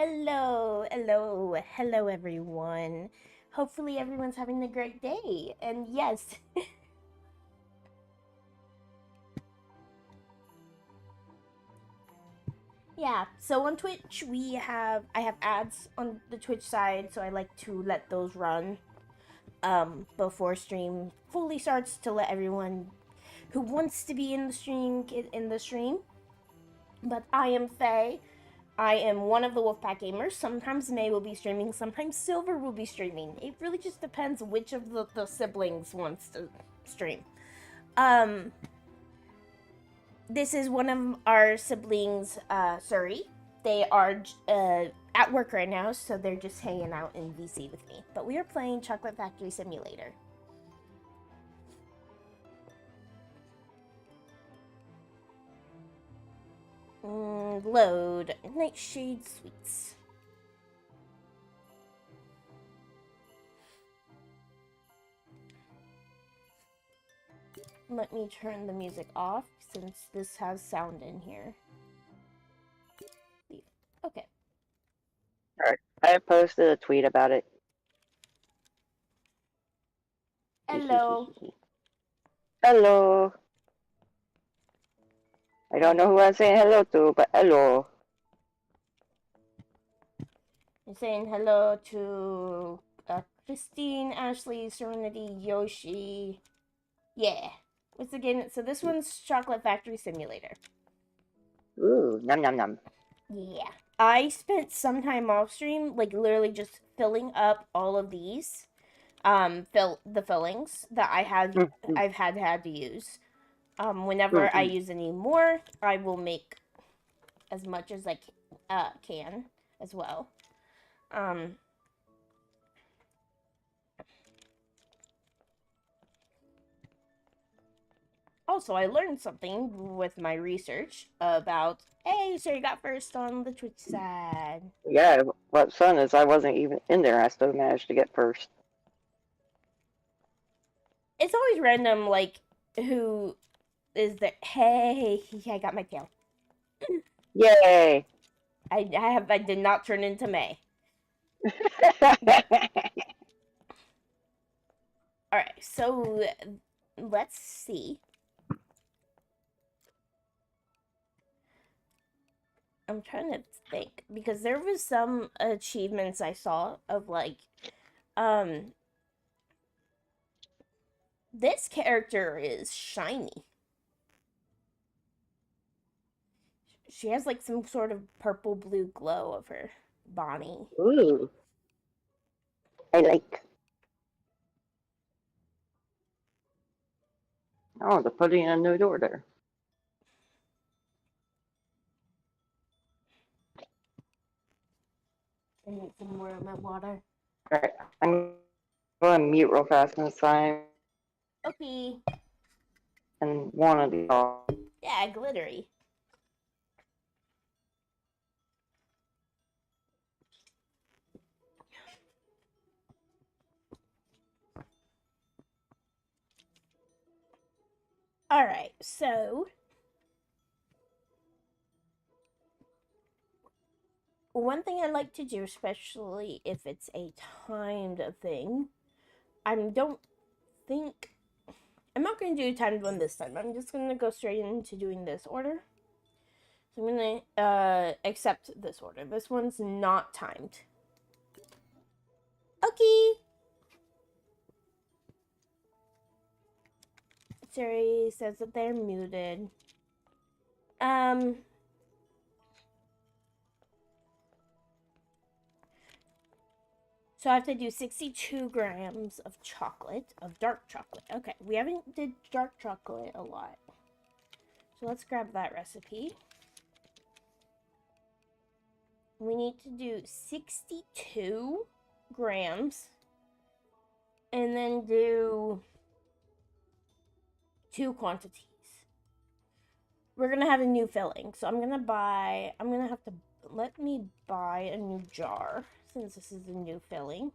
Hello, hello, hello, everyone. Hopefully, everyone's having a great day. And yes, yeah. So on Twitch, I have ads on the Twitch side, so I like to let those run before stream fully starts to let everyone who wants to be in the stream get in the stream. But I am Faye. I am one of the Wolfpack gamers. Sometimes May will be streaming, sometimes Silver will be streaming. It really just depends which of the siblings wants to stream. Um, this is one of our siblings, Suri. They are at work right now, so they're just hanging out in VC with me. But we are playing Chocolate Factory Simulator. Load Nightshade Sweets. Let me turn the music off since this has sound in here. Leave. Okay. Alright, I posted a tweet about it. Hello. Hello. I don't know who I'm saying hello to, but hello. I'm saying hello to Christine, Ashley, Serenity, Yoshi. Yeah. Once again, so this one's Chocolate Factory Simulator. Ooh, num num num. Yeah. I spent some time off stream, like literally just filling up all of these, the fillings that I've had to use. Whenever I use any more, I will make as much as I can as well. Also, I learned something with my research about, hey, so you got first on the Twitch side. Yeah, what's fun is I wasn't even in there. I still managed to get first. It's always random, like, who is there. Hey, I got my tail. Yay! I did not turn into May. Alright, so let's see. I'm trying to think because there was some achievements I saw of like this character is shiny. She has like some sort of purple blue glow of her body. Ooh, I like. Oh, they're putting in a new order. I need some more of my water. Alright, I'm going to mute real fast this time. Okay. And one of the. Yeah, glittery. Alright, so one thing I like to do, especially if it's a timed thing, I don't think I'm not going to do a timed one this time. I'm just going to go straight into doing this order. So I'm going to accept this order. This one's not timed. Okay. Siri says that they're muted. So I have to do 62 grams of chocolate, of dark chocolate. Okay, we haven't did dark chocolate a lot. So let's grab that recipe. We need to do 62 grams and then do 2 quantities. We're gonna have a new filling, so I'm gonna have to, let me buy a new jar since this is a new filling.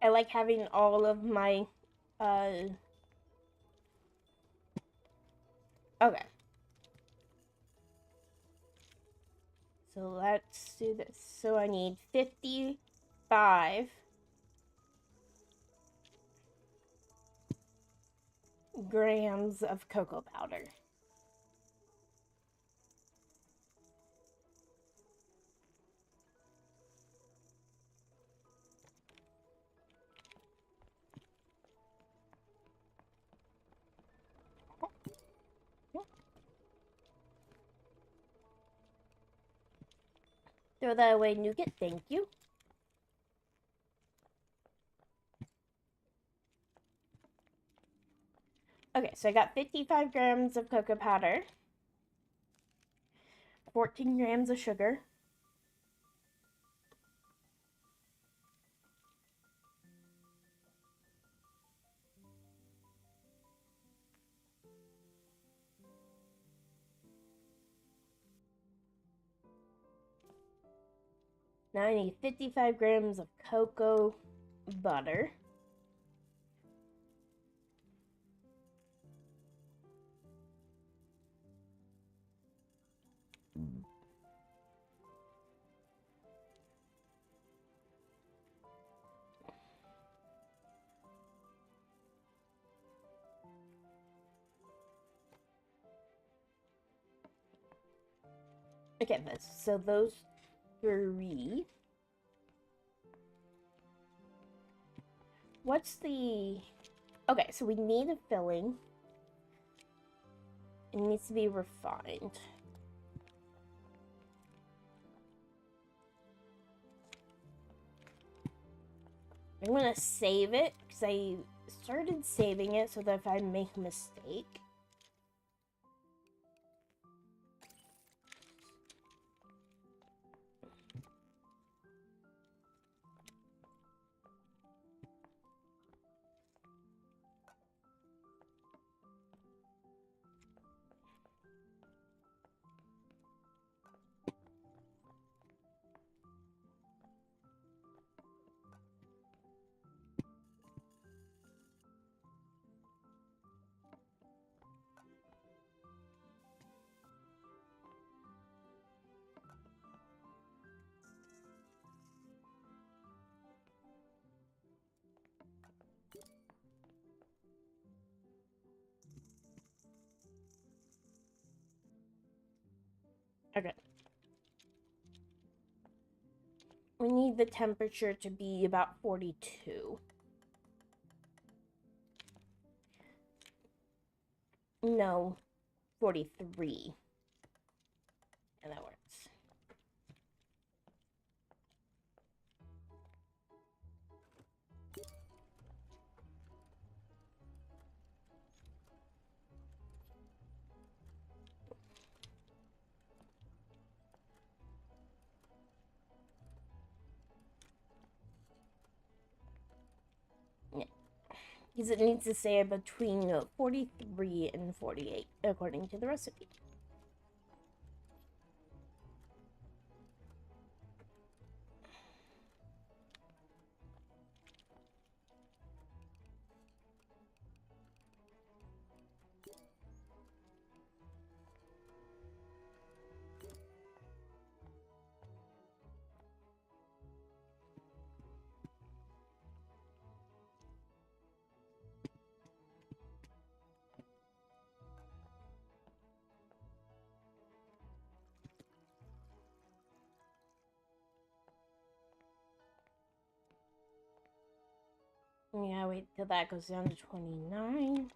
I like having all of my, okay. So let's do this. So I need 55 grams of cocoa powder. Throw that away, Nougat. Thank you. Okay, so I got 55 grams of cocoa powder, 14 grams of sugar, 55 grams of cocoa butter, okay, so those three. What's the... Okay, so we need a filling. It needs to be refined. I'm gonna save it because I started saving it so that if I make a mistake. Okay. We need the temperature to be about 42. No, 43. And that works. Yeah. Because it needs to stay between 43 and 48, according to the recipe. Yeah, wait till that goes down to 29.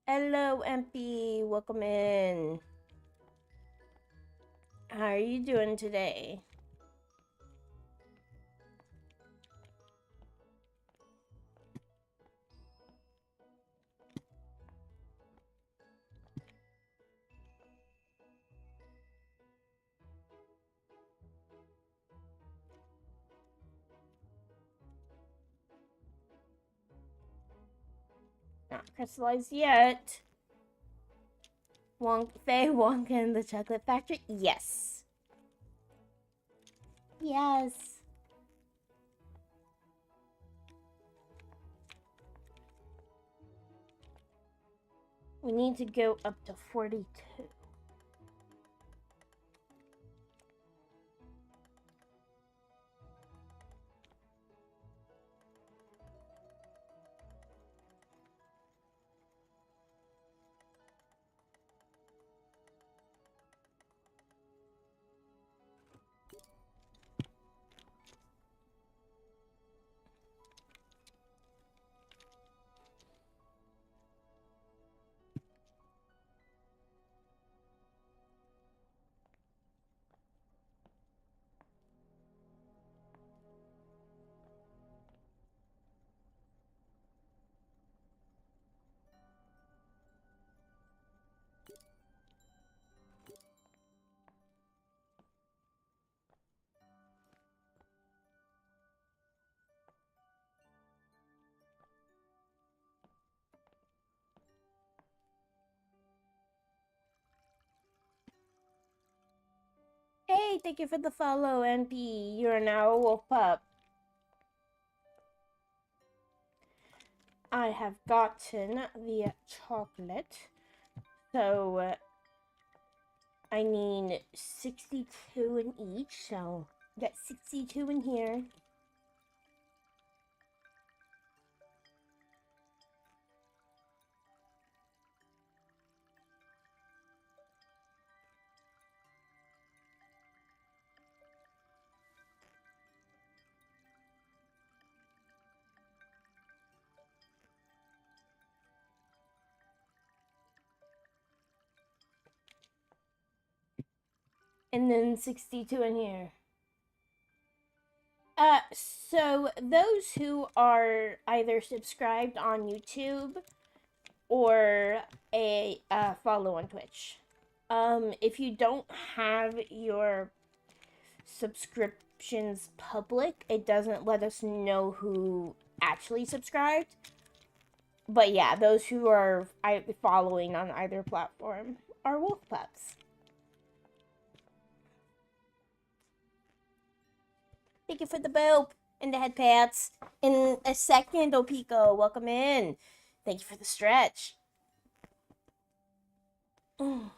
Hello, MP. Welcome in. How are you doing today? Not crystallized yet. Faye Wonka and the Chocolate Factory? Yes. Yes. We need to go up to 42. Hey, thank you for the follow, NP. You're now a wolf pup. I have gotten the chocolate. So, I need 62 in each. So, got 62 in here. And then 62 in here. So those who are either subscribed on YouTube or a follow on Twitch. If you don't have your subscriptions public, it doesn't let us know who actually subscribed. But yeah, those who are following on either platform are wolf pups. Thank you for the boop and the head pats. In a second, Opico, welcome in. Thank you for the stretch. Oh.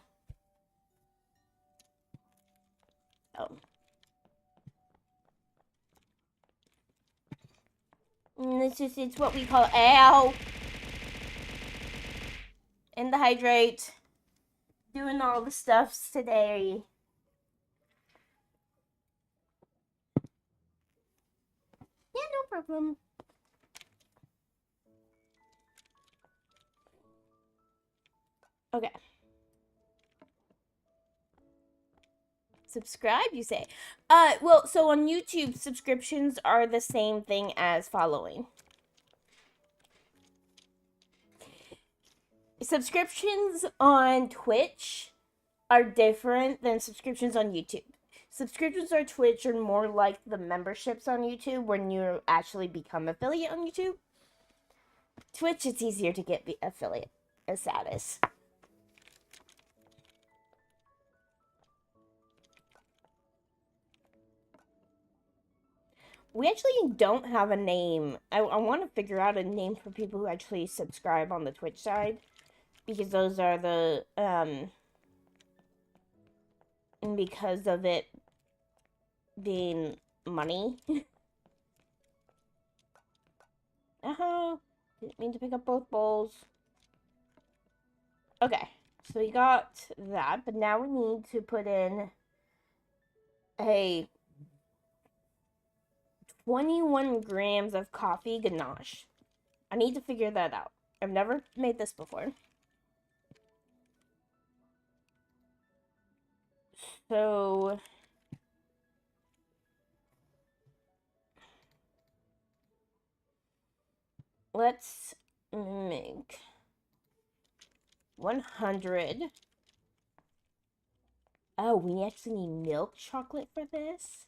It's what we call ow. And the hydrate. Doing all the stuffs today. Yeah, no problem. Okay. Subscribe, you say? Well, so on YouTube, subscriptions are the same thing as following. Subscriptions on Twitch are different than subscriptions on YouTube. Subscriptions on Twitch are more like the memberships on YouTube when you actually become affiliate on YouTube. Twitch, it's easier to get the affiliate status. We actually don't have a name. I want to figure out a name for people who actually subscribe on the Twitch side. Because those are the, and because of it being money. Didn't mean to pick up both bowls. Okay, so we got that, but now we need to put in a 21 grams of coffee ganache. I need to figure that out. I've never made this before. So let's make 100. Oh, we actually need milk chocolate for this.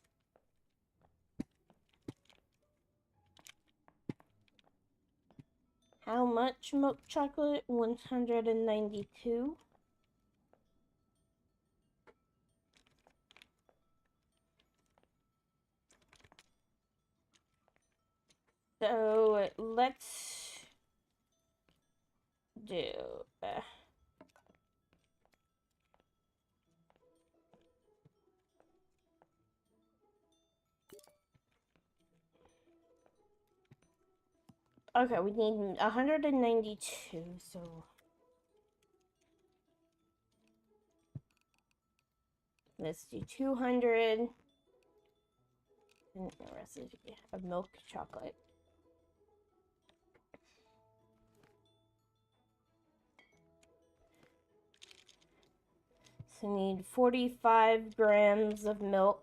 How much milk chocolate? 192. So let's do. Okay, we need 192. So let's do 200. And the rest of milk chocolate. So need 45 grams of milk.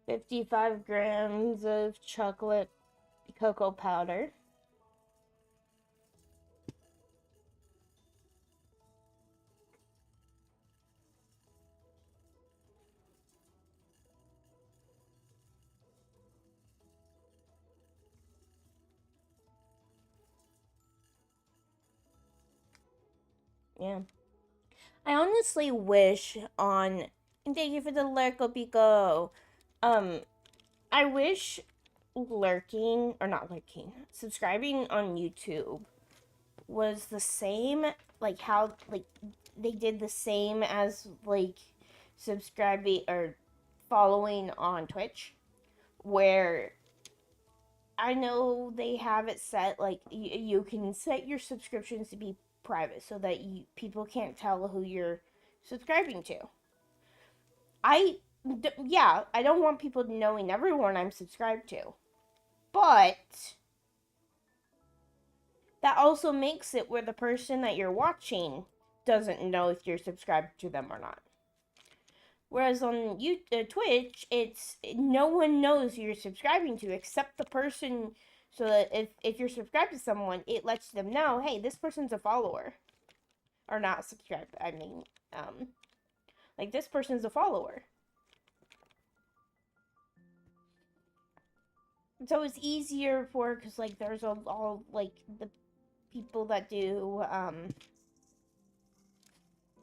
$55 grams of chocolate cocoa powder. Yeah. I honestly wish on. Thank you for the Lurko Pico. I wish lurking, or not lurking, subscribing on YouTube was the same, like how, like, they did the same as, like, subscribing or following on Twitch, where I know they have it set, like, you can set your subscriptions to be private so that people can't tell who you're subscribing to. Yeah, I don't want people knowing everyone I'm subscribed to. But that also makes it where the person that you're watching doesn't know if you're subscribed to them or not. Whereas on Twitch, it's no one knows who you're subscribing to except the person. So that if you're subscribed to someone, it lets them know, hey, this person's a follower, or not subscribed. I mean, like this person's a follower. So it's easier for because like there's all like the people that do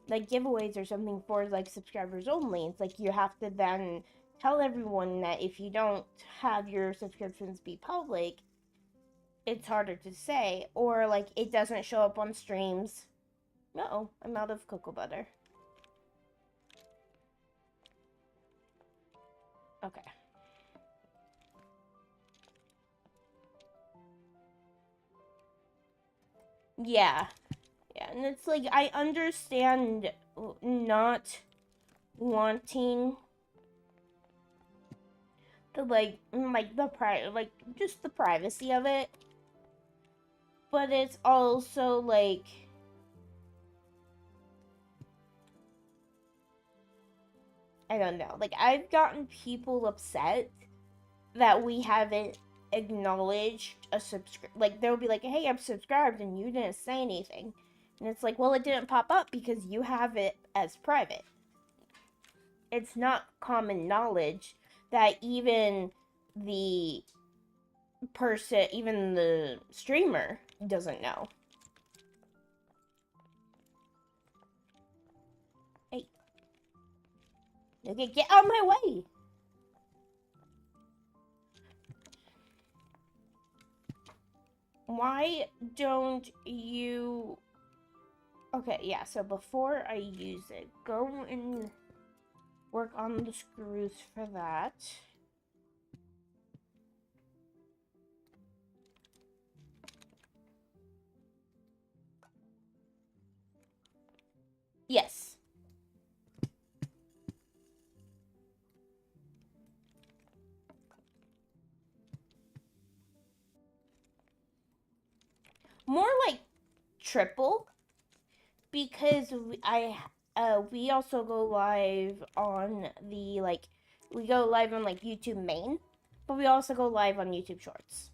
like giveaways or something for like subscribers only. It's like you have to then tell everyone that if you don't have your subscriptions be public, it's harder to say, or like it doesn't show up on streams. No, I'm out of cocoa butter. Okay. Yeah. Yeah, and it's like I understand not wanting the like like just the privacy of it, but it's also like I don't know. Like I've gotten people upset that we haven't acknowledged a subscribe. Like they'll be like, "Hey, I'm subscribed," and you didn't say anything, and it's like, "Well, it didn't pop up because you have it as private." It's not common knowledge that even the even the streamer doesn't know. Hey, okay, get out of my way. Why don't you... Okay, yeah, so before I use it, go and work on the screws for that. Yes. More like triple, because we also go live on we go live on like YouTube main, but we also go live on YouTube Shorts.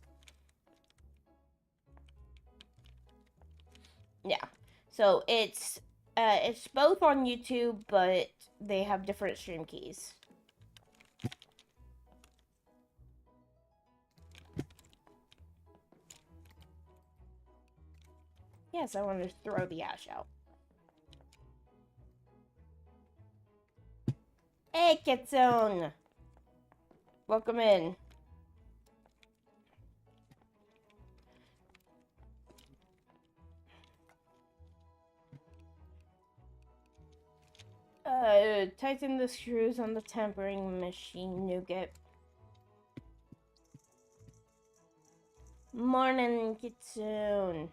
Yeah. So it's both on YouTube, but they have different stream keys. Yes, I want to throw the ash out. Hey, Kitsune! Welcome in. Tighten the screws on the tempering machine, Nougat. Morning, Kitsune.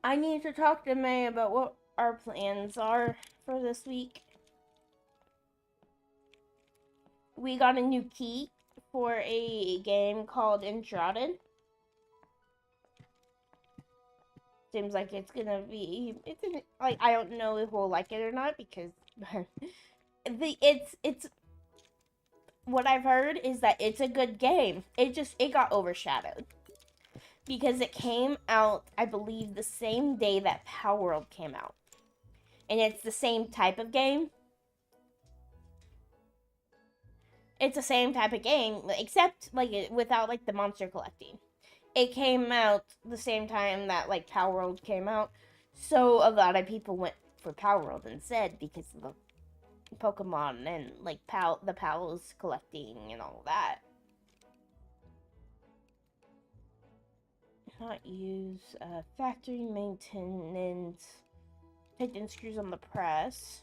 I need to talk to May about what our plans are for this week. We got a new key for a game called Enshrouded. Seems like it's gonna be. I don't know if we'll like it or not because it's what I've heard is that it's a good game. It got overshadowed because it came out, I believe, the same day that Power World came out, and it's the same type of game. It's the same type of game, except without the monster collecting. It came out the same time that Power World came out, so a lot of people went for Power World instead because of the Pokemon and the pals collecting and all that. Not use factory maintenance. Tighten screws on the press.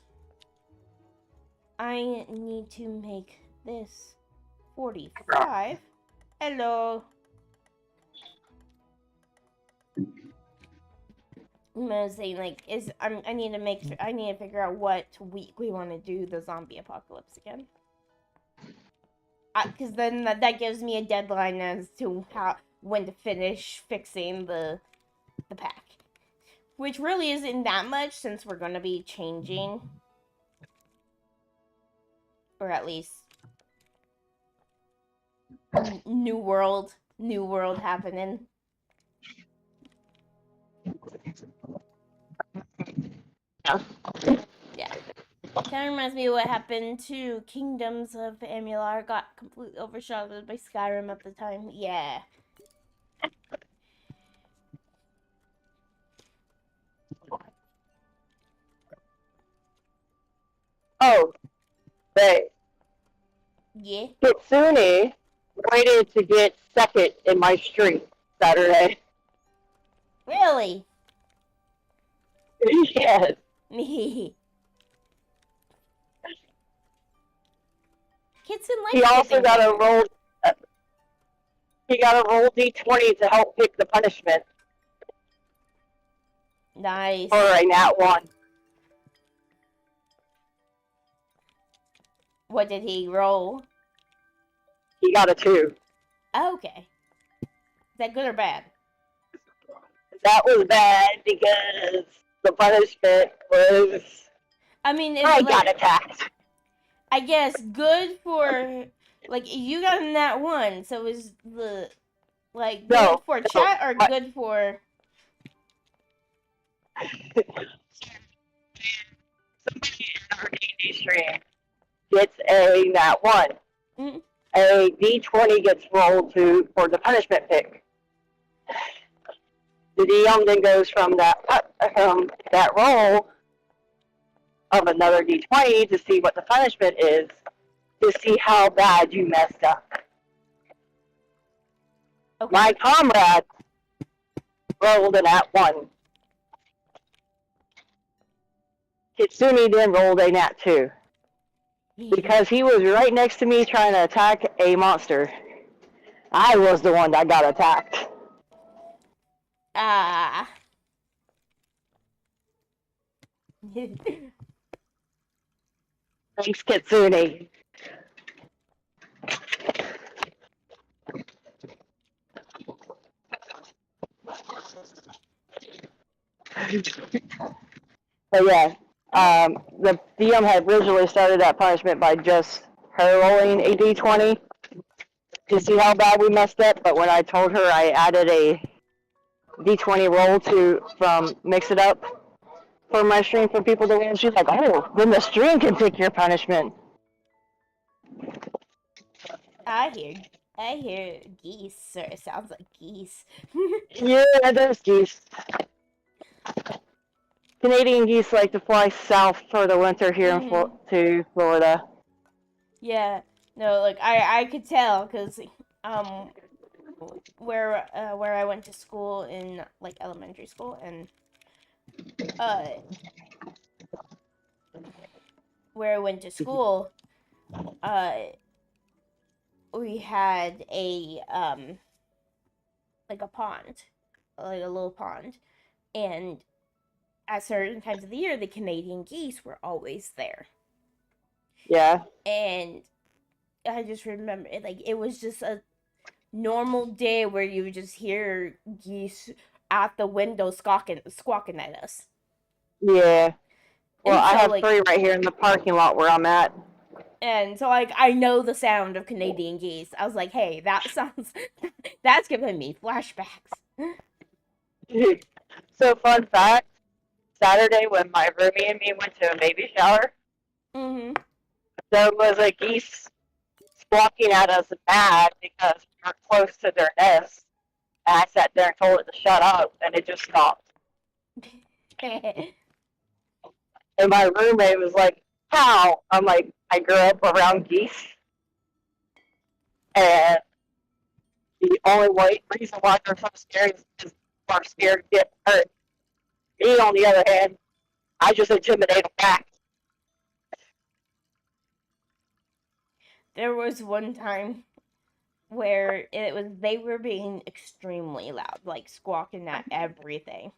I need to make this 45. Hello. I'm saying I need to figure out what week we want to do the zombie apocalypse again. Because then that gives me a deadline as to when to finish fixing the pack, which really isn't that much since we're gonna be changing, or at least new world happening. Yeah. Kind of reminds me of what happened to Kingdoms of Amular. Got completely overshadowed by Skyrim at the time. Yeah. Oh, they. Yeah. Kitsune waited to get second in my streak Saturday. Really? Yes. Kitsune likes He also got a roll. He got a roll d20 to help pick the punishment. Nice. For a nat 1. What did he roll? He got a 2. Okay. Is that good or bad? That was bad because the punishment was. I mean, I got attacked. I guess good for you got in that one, so is the good for chat or good for somebody in our D&D stream gets a nat 1. Mm-hmm. A d20 gets rolled for the punishment pick. The DM then goes from that roll of another d20 to see what the punishment is, to see how bad you messed up. Okay. My comrade rolled a nat 1. Kitsune then rolled a nat 2. Because he was right next to me trying to attack a monster. I was the one that got attacked. Ah. Thanks, Kitsune. But yeah, the DM had originally started that punishment by just her rolling a d20 to see how bad we messed up. But when I told her I added a d20 roll to from Mix It Up for my stream for people to win, she's like, "Oh, then the stream can pick your punishment." I hear geese, or it sounds like geese. Yeah, those geese. Canadian geese like to fly south for the winter here to Florida. Yeah, no, like I could tell because um where I went to school in like elementary school and uh where I went to school uh we had a like a pond, like a little pond, and at certain times of the year the Canadian geese were always there. Yeah. And I just remember it, like it was just a normal day where you would just hear geese at the window squawking at us. Yeah. Well, And I so have like 3 right here in the parking lot where I'm at. and so like I know the sound of Canadian geese. I was like, hey, that sounds that's giving me flashbacks. So, fun fact, Saturday when my roomie and me went to a baby shower, Mm-hmm. there was a geese squawking at us mad because we were close to their nest. And I sat there and told it to shut up, and it just stopped. And my roommate was like, "How?" I'm like, "I grew up around geese, and the only reason why they're so scary is because they're scared to get hurt. Me, on the other hand, I just intimidate them back." There was one time where it was they were being extremely loud, like squawking at everything.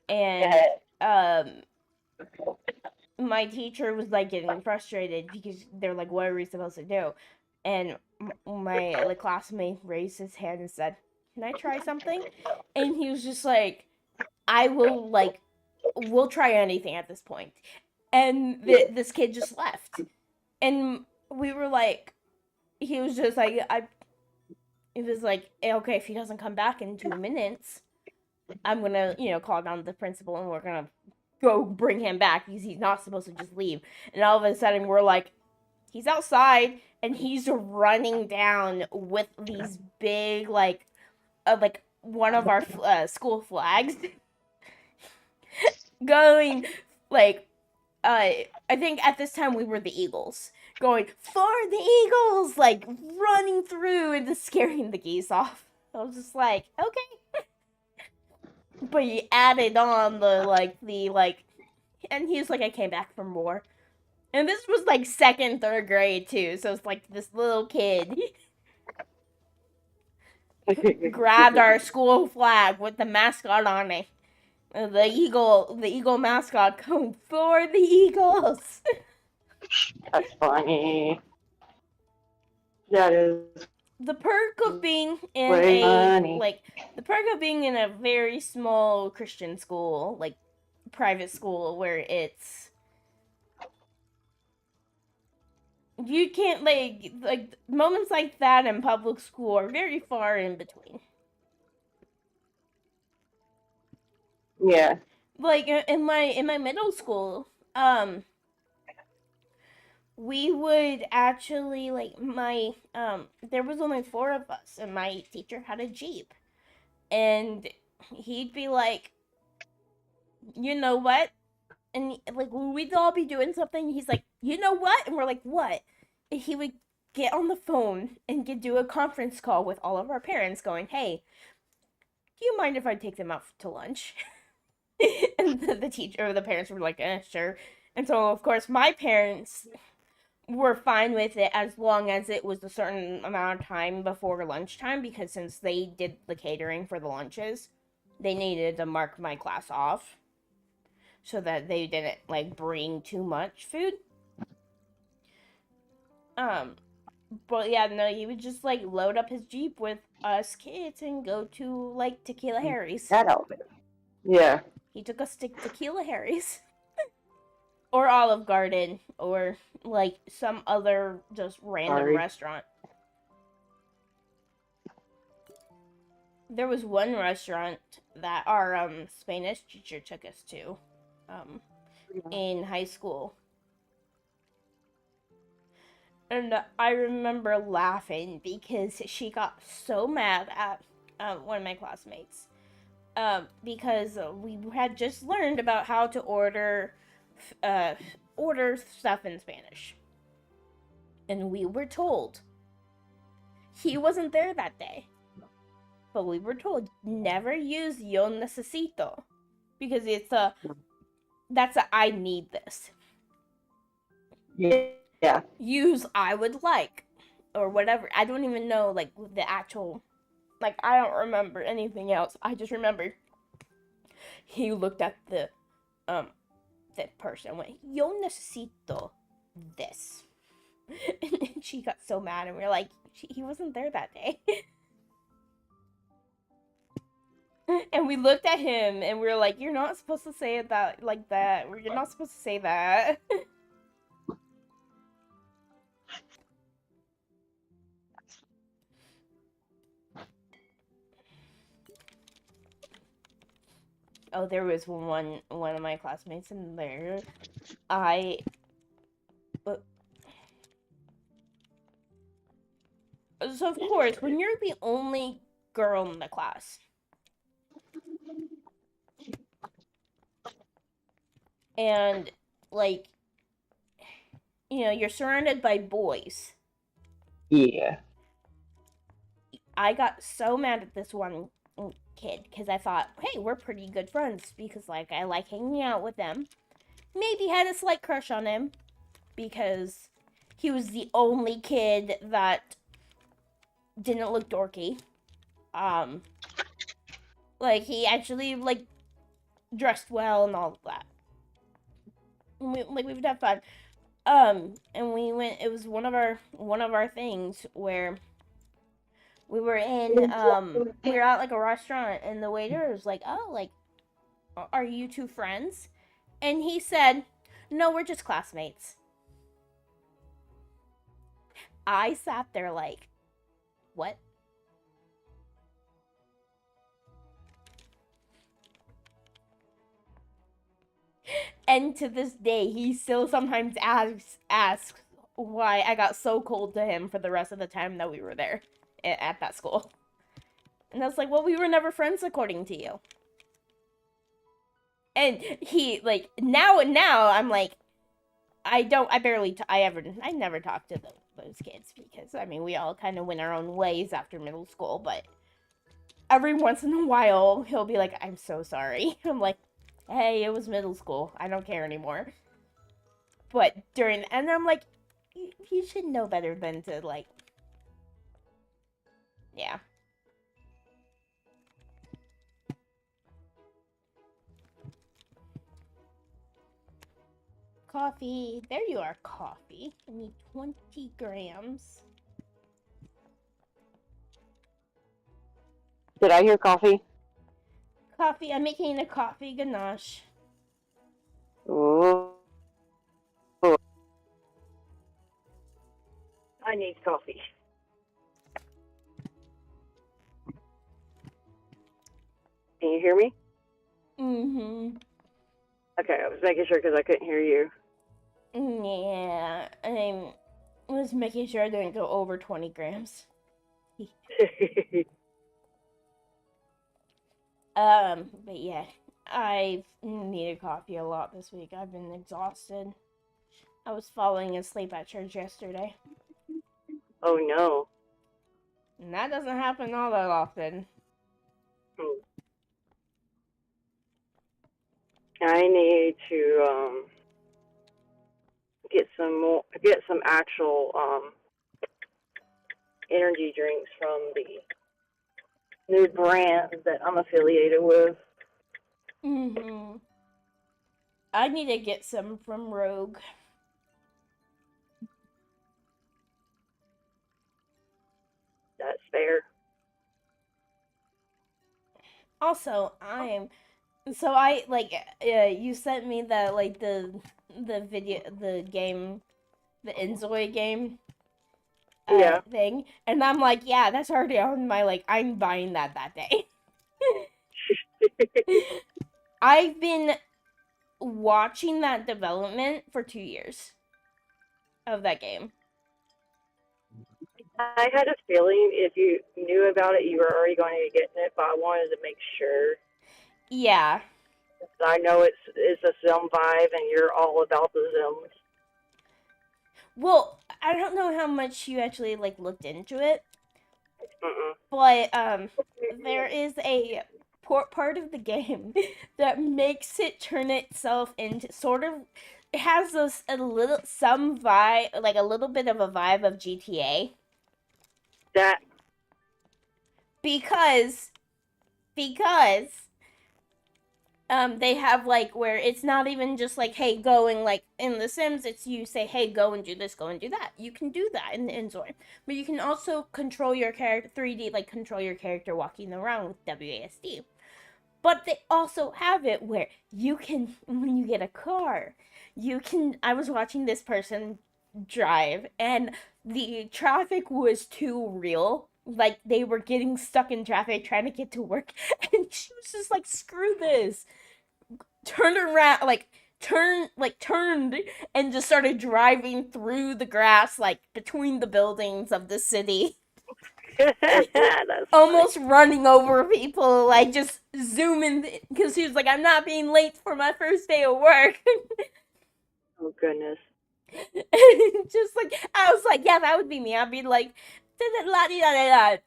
And my teacher was like getting frustrated because they're like, "What are we supposed to do?" And my like classmate raised his hand and said, "Can I try something?" And he was just like, "I will like, we'll try anything at this point." And this kid just left, and we were like, he was just like, it was like, okay, if he doesn't come back in 2 minutes, I'm gonna, call down the principal and we're gonna go bring him back because he's not supposed to just leave. And all of a sudden, we're like, he's outside and he's running down with these big, like one of our school flags, going like, I think at this time we were the Eagles, going for the Eagles, like running through and just scaring the geese off. I was just like, okay. But you added on and he was like, I came back from war. And this was like second, third grade too, so it's like this little kid grabbed our school flag with the mascot on it. The eagle mascot going for the Eagles. That's funny. That is The perk of being in the perk of being in a very small Christian school, like private school, where it's you can't like moments like that in public school are very far in between. Yeah. Like in my middle school, we would actually like my there was only 4 of us and my teacher had a Jeep, and he'd be like, you know what, and like we'd all be doing something, he's like, you know what, and we're like, what, and he would get on the phone and do a conference call with all of our parents going, hey, do you mind if I take them out to lunch? And the teacher or the parents were like, sure. And so of course my parents were fine with it as long as it was a certain amount of time before lunchtime, because since they did the catering for the lunches, they needed to mark my class off so that they didn't like bring too much food. But yeah, no, he would just like load up his Jeep with us kids and go to like Tequila Harry's. That outfit. Yeah. He took us to Tequila Harry's or Olive Garden or like some other just random Sorry. restaurant. There was one restaurant that our Spanish teacher took us to in high school. And I remember laughing because she got so mad at one of my classmates because we had just learned about how to uh, order stuff in Spanish, and we were told he wasn't there that day, but we were told never use "yo necesito" because that's a "I need this." Yeah. Use "I would like" or whatever. I don't even know like the actual. Like, I don't remember anything else. I just remember he looked at um the person and went, "Yo necesito this." And she got so mad, and we were like, he wasn't there that day. And we looked at him, and we were like, "You're not supposed to say it that like that. You're not supposed to say that." Oh, there was one of my classmates in there. I So of course, when you're the only girl in the class, and like you're surrounded by boys. Yeah. I got so mad at this one kid because I thought, hey, we're pretty good friends because like I like hanging out with them. Maybe had a slight crush on him because he was the only kid that didn't look dorky. Um, like he actually like dressed well and all of that. We would have fun. And we went. It was one of our things where we were in we were at like a restaurant and the waiter was like, "Oh, like are you two friends?" And he said, "No, we're just classmates." I sat there like, "What?" And to this day, he still sometimes asks why I got so cold to him for the rest of the time that we were there at that school. And I was like, "Well, we were never friends according to you." And he like now I'm like, I never talked to those kids because I mean we all kind of went our own ways after middle school, but every once in a while he'll be like, "I'm so sorry." I'm like, "Hey, it was middle school. I don't care anymore." But and I'm like, you should know better than to like, yeah. Coffee. There you are, coffee. I need 20 grams. Did I hear coffee? Coffee. I'm making a coffee ganache. Ooh. I need coffee. Can you hear me? Mm-hmm. Okay, I was making sure because I couldn't hear you. Yeah, I was making sure I didn't go over 20 grams. But yeah, I've needed coffee a lot this week. I've been exhausted. I was falling asleep at church yesterday. Oh no. And that doesn't happen all that often. I need to get some actual energy drinks from the new brand that I'm affiliated with. Mm-hmm. I need to get some from Rogue. That's fair. Also, I am So I like you sent me that like the video the game the Enzoy game Yeah. thing, and I'm like, yeah, that's already on my like I'm buying that day. I've been watching that development for 2 years of that game. I had a feeling if you knew about it, you were already going to get it, but I wanted to make sure. Yeah. I know it's a Zim vibe, and you're all about the Zims. Well, I don't know how much you actually like looked into it, Mm-mm. but there is a part of the game that makes it turn itself into sort of it has this a little some vibe like a little bit of a vibe of GTA That because because they have like where it's not even just like hey going like in the Sims it's you say hey go and do this go and do that you can do that in Inzor but you can also control your character 3D like control your character walking around with WASD. But they also have it where you can, when you get a car, you can. I was watching this person drive, and the traffic was too real. Like they were getting stuck in traffic trying to get to work, and she was just like, "Screw this!" Turned around, turned, and just started driving through the grass, like between the buildings of the city. that's funny. Almost running over people, like just zooming because he was like, "I'm not being late for my first day of work." Oh goodness. Just like I was like, "Yeah, that would be me." I'd be like, "La di da da da."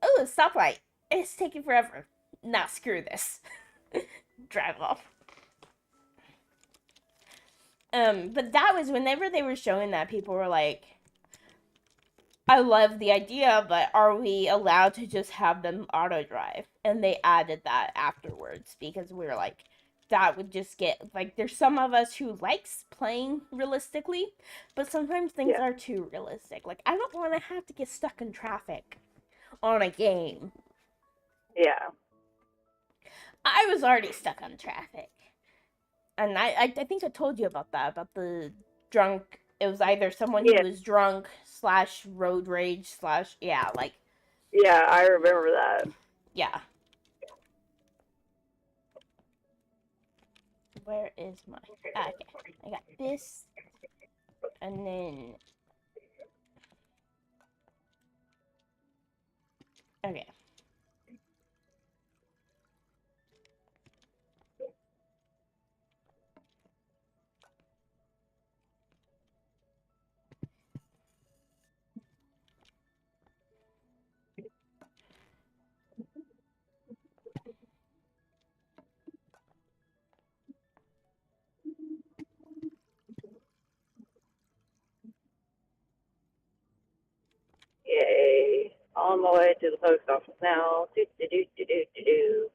Oh, stoplight! It's taking forever. Nah, screw this. Drive off. But that was whenever they were showing that, people were like, I love the idea, but are we allowed to just have them auto drive? And they added that afterwards because we were like, that would just get like there's some of us who likes playing realistically, but sometimes things Yeah. are too realistic. Like I don't want to have to get stuck in traffic on a game. Yeah. I was already stuck on traffic. And I think I told you about the drunk. It was either someone who Yeah. was drunk slash road rage slash yeah like Yeah. I remember that. yeah. Where is my okay? I got this, and then okay. Yay. On my way to the post office now. Do, do, do, do, do, do, do.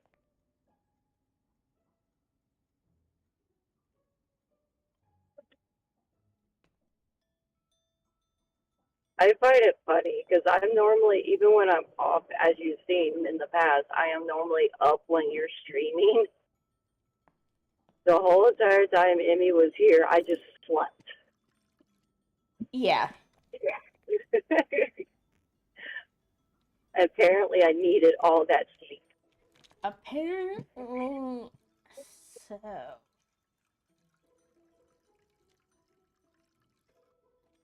I find it funny because I'm normally, even when I'm off, as you've seen in the past, I am normally up when you're streaming. The whole entire time Emmy was here, I just slept. Yeah. Apparently, I needed all that sleep Apparently, so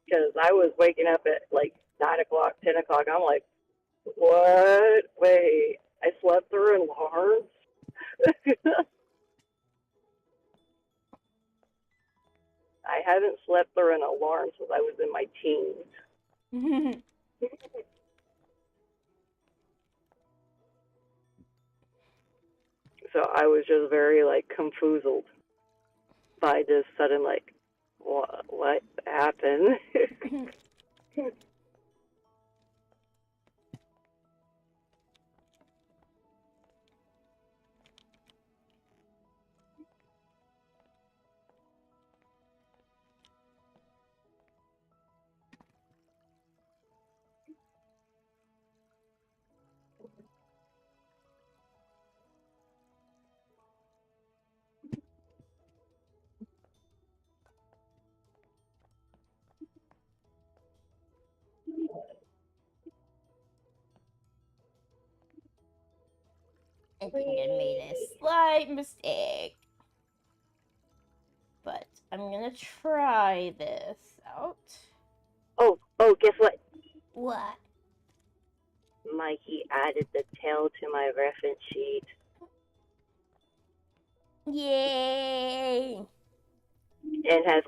because I was waking up at like 9 o'clock, 10 o'clock. I'm like, what? Wait, I slept through an alarm? I haven't slept through an alarm since I was in my teens. So I was just very like confuzzled by this sudden like, what happened? I think I made a slight mistake. But I'm gonna try this out. Oh, guess what? What? Mikey added the tail to my reference sheet. Yay! And has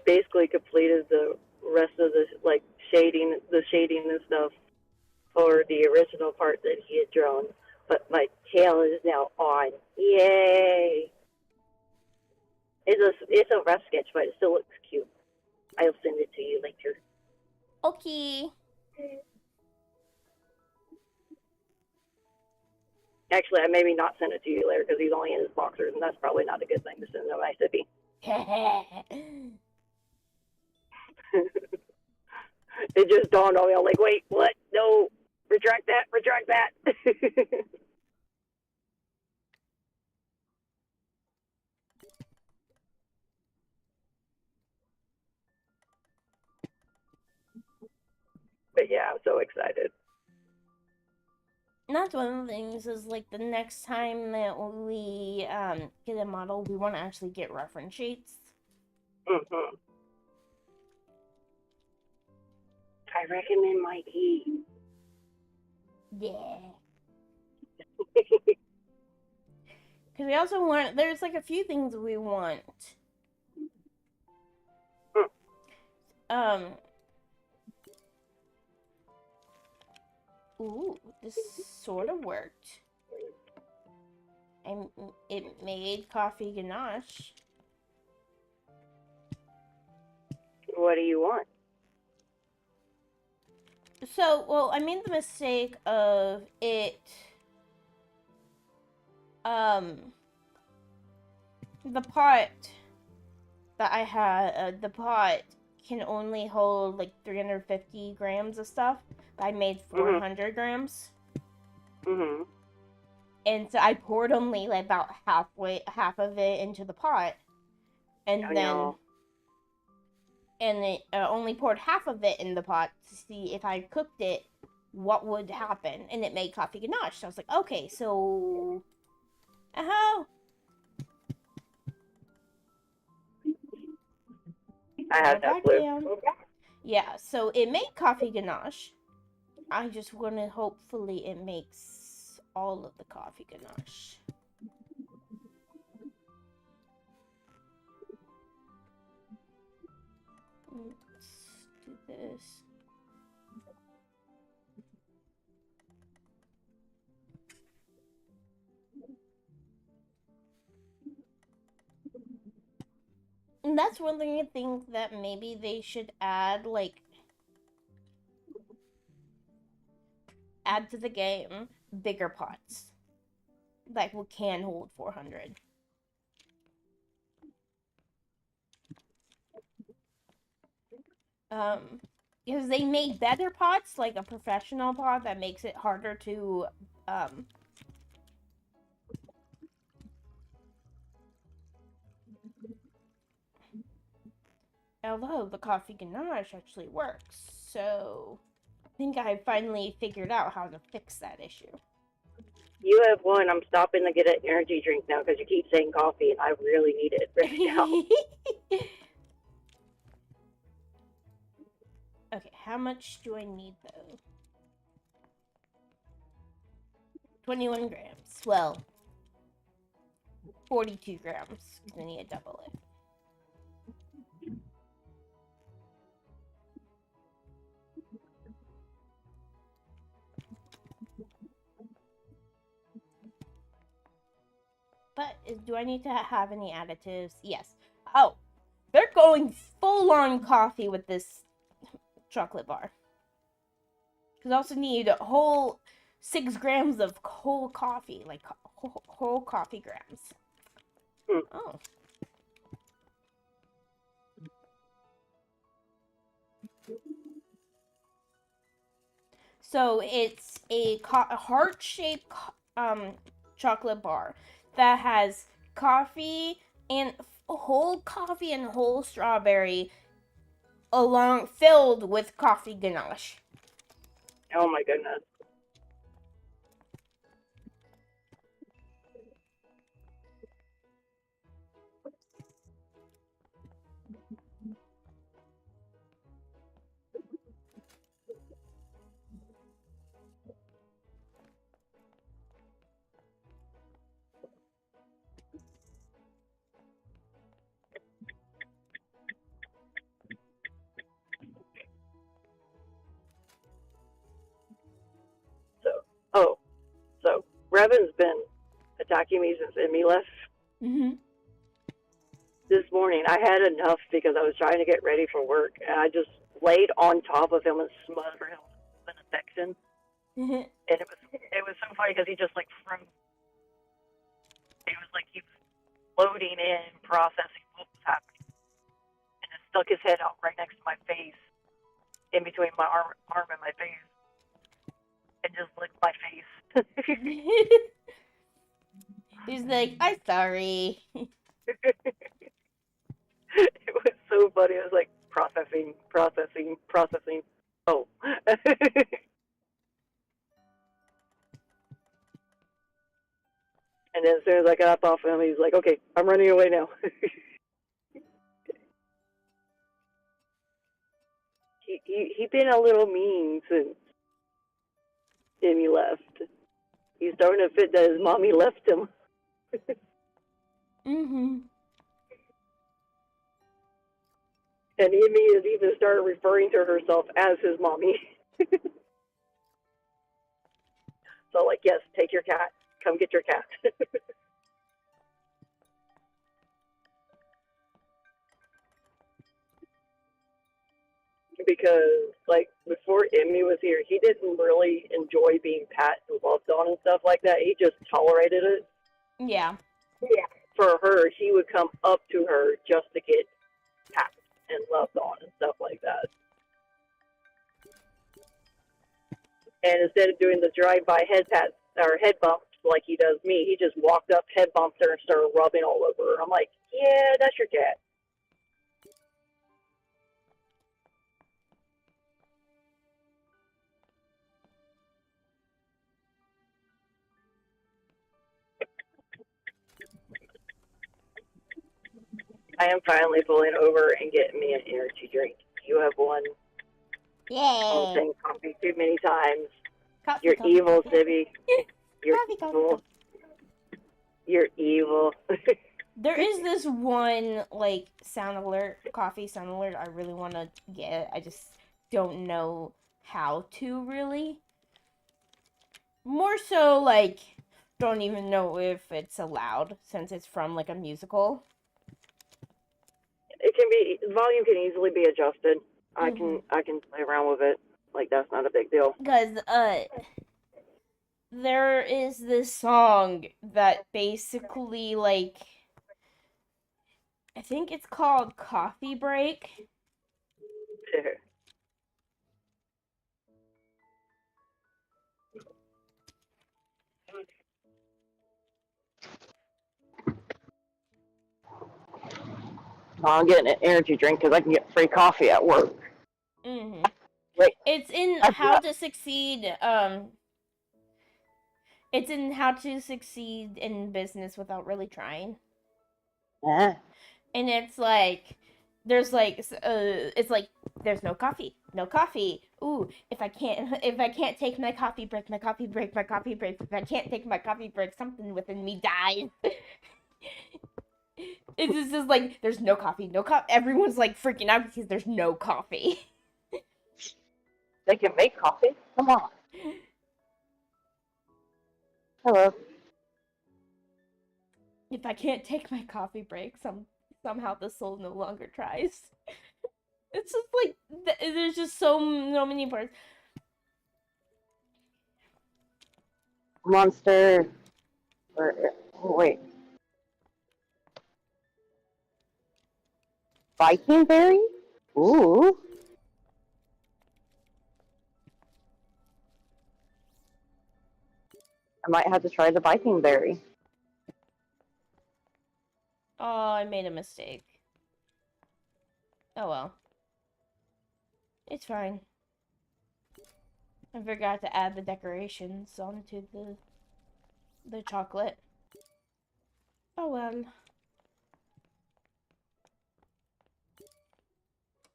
basically completed the rest of the shading and stuff for the original part that he had drawn. But my tail is now on. Yay! It's a rough sketch, but it still looks cute. I'll send it to you later. Okay. Actually, I maybe not send it to you later because he's only in his boxers, and that's probably not a good thing to send to my sippy. It just dawned on me. I'm like, wait, what? No, retract that. But yeah, I'm so excited. And that's one of the things is like the next time that we get a model, we want to actually get reference sheets. Mm-hmm. I recommend Mikey. Yeah. Because we also want, there's like a few things we want. Ooh, this sort of worked. And it made coffee ganache. What do you want? So, well, I made the mistake of it, the pot that I had, the pot can only hold like 350 grams of stuff. But I made 400 grams. Mm-hmm. And so I poured only like about half of it into the pot. And and it only poured half of it in the pot to see if I cooked it, what would happen. And it made coffee ganache. So I was like, okay, so... Oh. I have no clue. Yeah, so it made coffee ganache. I just want to hopefully it makes all of the coffee ganache. Let's do this. And that's one thing I think that maybe they should add, like, add to the game bigger pots. Like, we can hold 400. Because they made better pots, like a professional pot that makes it harder to, although the coffee ganache actually works. So, I think I finally figured out how to fix that issue. You have one. I'm stopping to get an energy drink now because you keep saying coffee, and I really need it right now. Okay, how much do I need though? 21 grams. Well, 42 grams. I need to double it. But do I need to have any additives? Yes. Oh, they're going full on coffee with this chocolate bar. Because I also need a whole 6 grams of whole coffee, like whole coffee grams. Oh. So it's a heart-shaped chocolate bar that has coffee and whole strawberry along filled with coffee ganache. Oh my goodness. Revan's been attacking me since Emmy left. Mhm. This morning, I had enough because I was trying to get ready for work, and I just laid on top of him and smothered him with an affection. Mhm. And it was so funny because he just like froze. It was like he was loading in, processing what was happening, and just stuck his head out right next to my face, in between my arm and my face, and just licked my face. He's like, I'm sorry. It was so funny. I was like processing, processing, processing. Oh. And then as soon as I got off him, he's like, "Okay, I'm running away now." he been a little mean since Emmy left. He's starting to fit that his mommy left him. Mhm. And Emmy has even started referring to herself as his mommy. So like, yes, take your cat. Come get your cat. Because like before Emmy was here, he didn't really enjoy being pat and loved on and stuff like that. He just tolerated it. Yeah. Yeah. For her, he would come up to her just to get pat and loved on and stuff like that. And instead of doing the drive-by head pat or head bumps like he does me, he just walked up, head bumped her, and started rubbing all over her. I'm like, yeah, that's your cat. I am finally pulling over and getting me an energy drink. You have one. I'm Yay. saying coffee too many times. Coffee, You're coffee, evil, coffee. Sibby. You're Coffee, coffee, evil. coffee. You're evil. There is this one like sound alert, coffee sound alert I really want to get. I just don't know how to really. More so like don't even know if it's allowed since it's from like a musical. It can be volume can easily be adjusted. I Mm-hmm. can play around with it. Like that's not a big deal. Because there is this song that basically like I think it's called Coffee Break. I'm getting an energy drink because I can get free coffee at work. Mm-hmm. Wait, It's in I How forgot. to Succeed. It's in How to Succeed in Business Without Really Trying, Yeah. and it's like there's like it's like there's no coffee, no coffee. Ooh, if I can't take my coffee break, my coffee break, my coffee break. If I can't take my coffee break, something within me dies. It's just like there's no coffee, no coffee. Everyone's like freaking out because there's no coffee. They can make coffee. Come on. Hello. If I can't take my coffee break, somehow the soul no longer tries. It's just like there's just so many parts. Monster. Or, oh, wait. Viking berry? Ooh. I might have to try the Viking berry. Oh, I made a mistake. Oh well. It's fine. I forgot to add the decorations onto the chocolate. Oh well.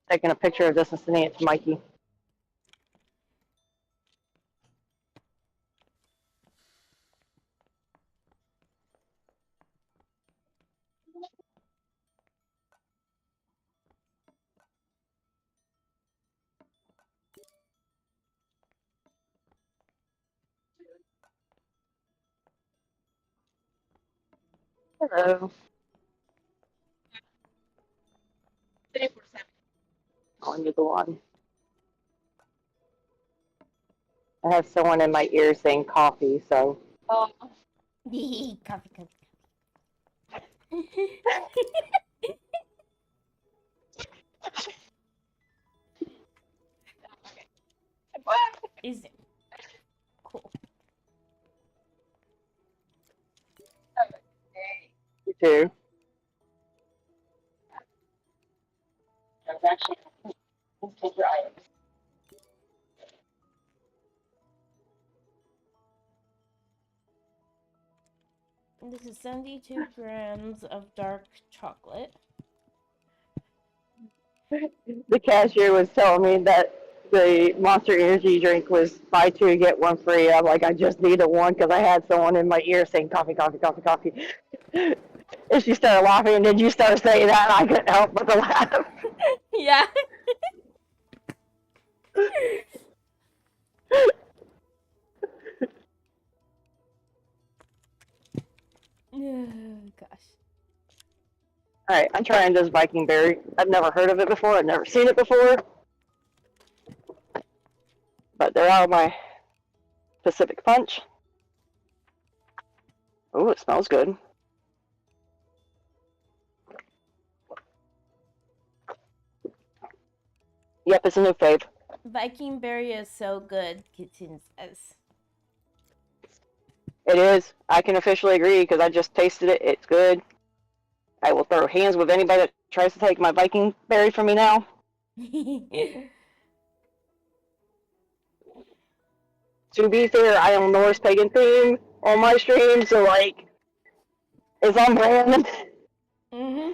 Taking a picture of this and sending it to Mikey. Hello. On you go on. I have someone in my ear saying coffee, so. Coffee, coffee. Is it cool? You too. This is 72 grams of dark chocolate. The cashier was telling me that the Monster Energy drink was buy two get one free. I'm like, I just needed one because I had someone in my ear saying coffee, coffee, coffee, coffee. And she started laughing, and then you started saying that, and I couldn't help but to laugh. Yeah. Gosh. All right, I'm trying this Viking berry. I've never heard of it before. I've never seen it before. But they're out of my Pacific Punch. Oh, it smells good. Yep, it's a new fave. Viking berry is so good, Kitten says. It is. I can officially agree because I just tasted it. It's good. I will throw hands with anybody that tries to take my Viking berry from me now. To be fair, I am Norse pagan theme on my stream, so like, it's on brand. Mm-hmm.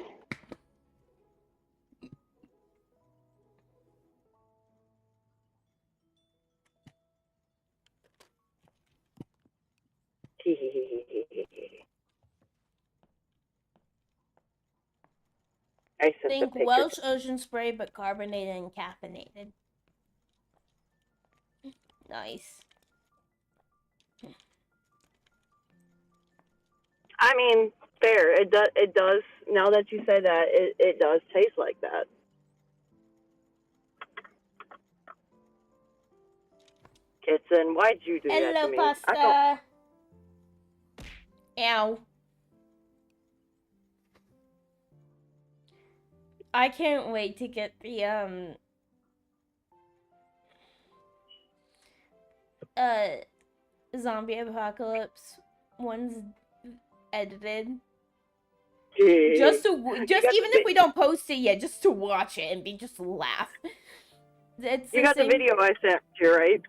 I sent the Think picture. Welsh Ocean Spray, but carbonated and caffeinated. Nice. I mean, fair. It does. It does. Now that you say that, it does taste like that. Kitson, why'd you do that Hello, to me? pasta. Ow. I can't wait to get the zombie apocalypse ones edited. Just even if we don't post it yet, just to watch it and just laugh. It's you got the video I sent you, right?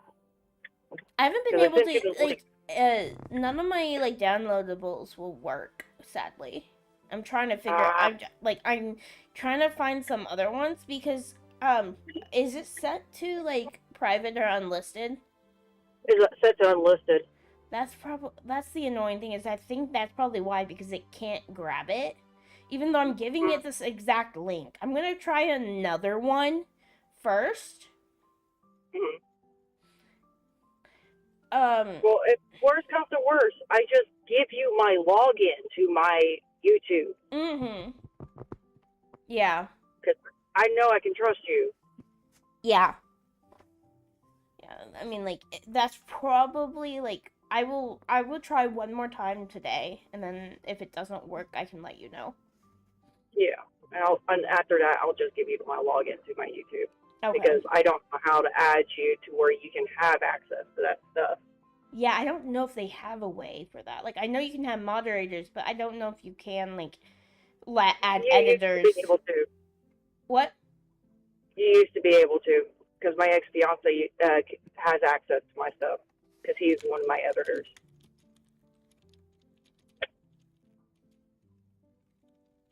I haven't been able to none of my like downloadables will work, sadly. I'm trying to figure I'm trying to find some other ones because is it set to like private or unlisted? It's set to unlisted. That's the annoying thing is I think that's probably why because it can't grab it. Even though I'm giving it this exact link. I'm going to try another one first. Well, if worst comes to worst, I just give you my login to my YouTube. Mm-hmm. Yeah. Because I know I can trust you. Yeah. Yeah, I mean, like, that's probably, like, I will try one more time today, and then if it doesn't work, I can let you know. Yeah. And after that, I'll just give you my login to my YouTube. Okay. Because I don't know how to add you to where you can have access to that stuff. Yeah, I don't know if they have a way for that. Like, I know you can have moderators, but I don't know if you can, like, add editors. You used to be able to. What? You used to be able to, because my ex-fiance has access to my stuff, because he's one of my editors.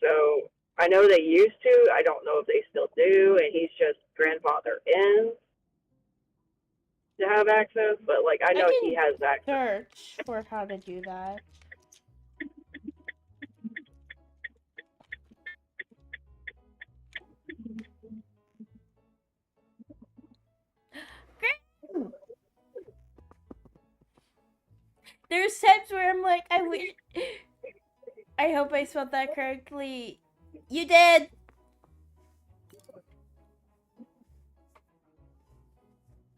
So I know they used to. I don't know if they still do, and he's just grandfather in to have access. But like I know he has access. Search for how to do that. There's times where I'm like, I hope I spelled that correctly. You did.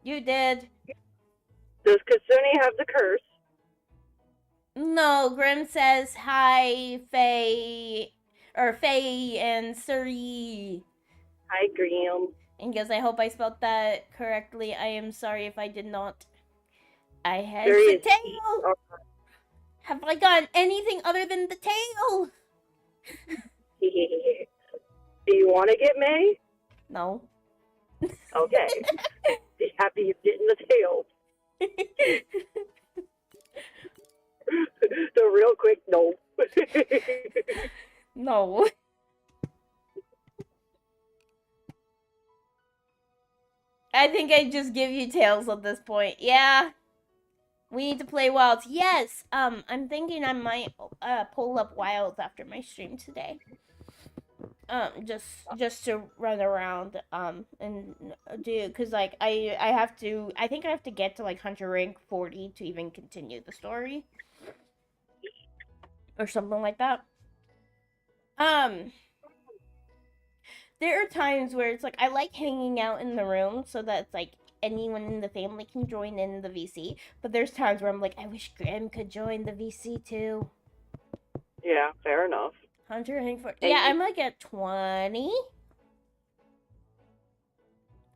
You did. Does Kasuni have the curse? No, Grim says hi, Faye, or Faye and Suri. Hi, Graham. And goes, I hope I spelled that correctly. I am sorry if I did not. I had There the is. tail. Have I gotten anything other than the tail? Do you want to get May? No. Okay. Be happy you're getting the tail. The real quick no. No. I think I just give you tails at this point. Yeah. We need to play wilds. Yes. I'm thinking I might pull up wilds after my stream today. Just to run around and do, cause like I have to, I think I have to get to like hunter rank 40 to even continue the story or something like that. There are times where it's like I like hanging out in the room so that it's like anyone in the family can join in the VC, but there's times where I'm like, I wish Graham could join the VC too. Yeah, fair enough. Hunter rank 40. Yeah, I'm like at 20.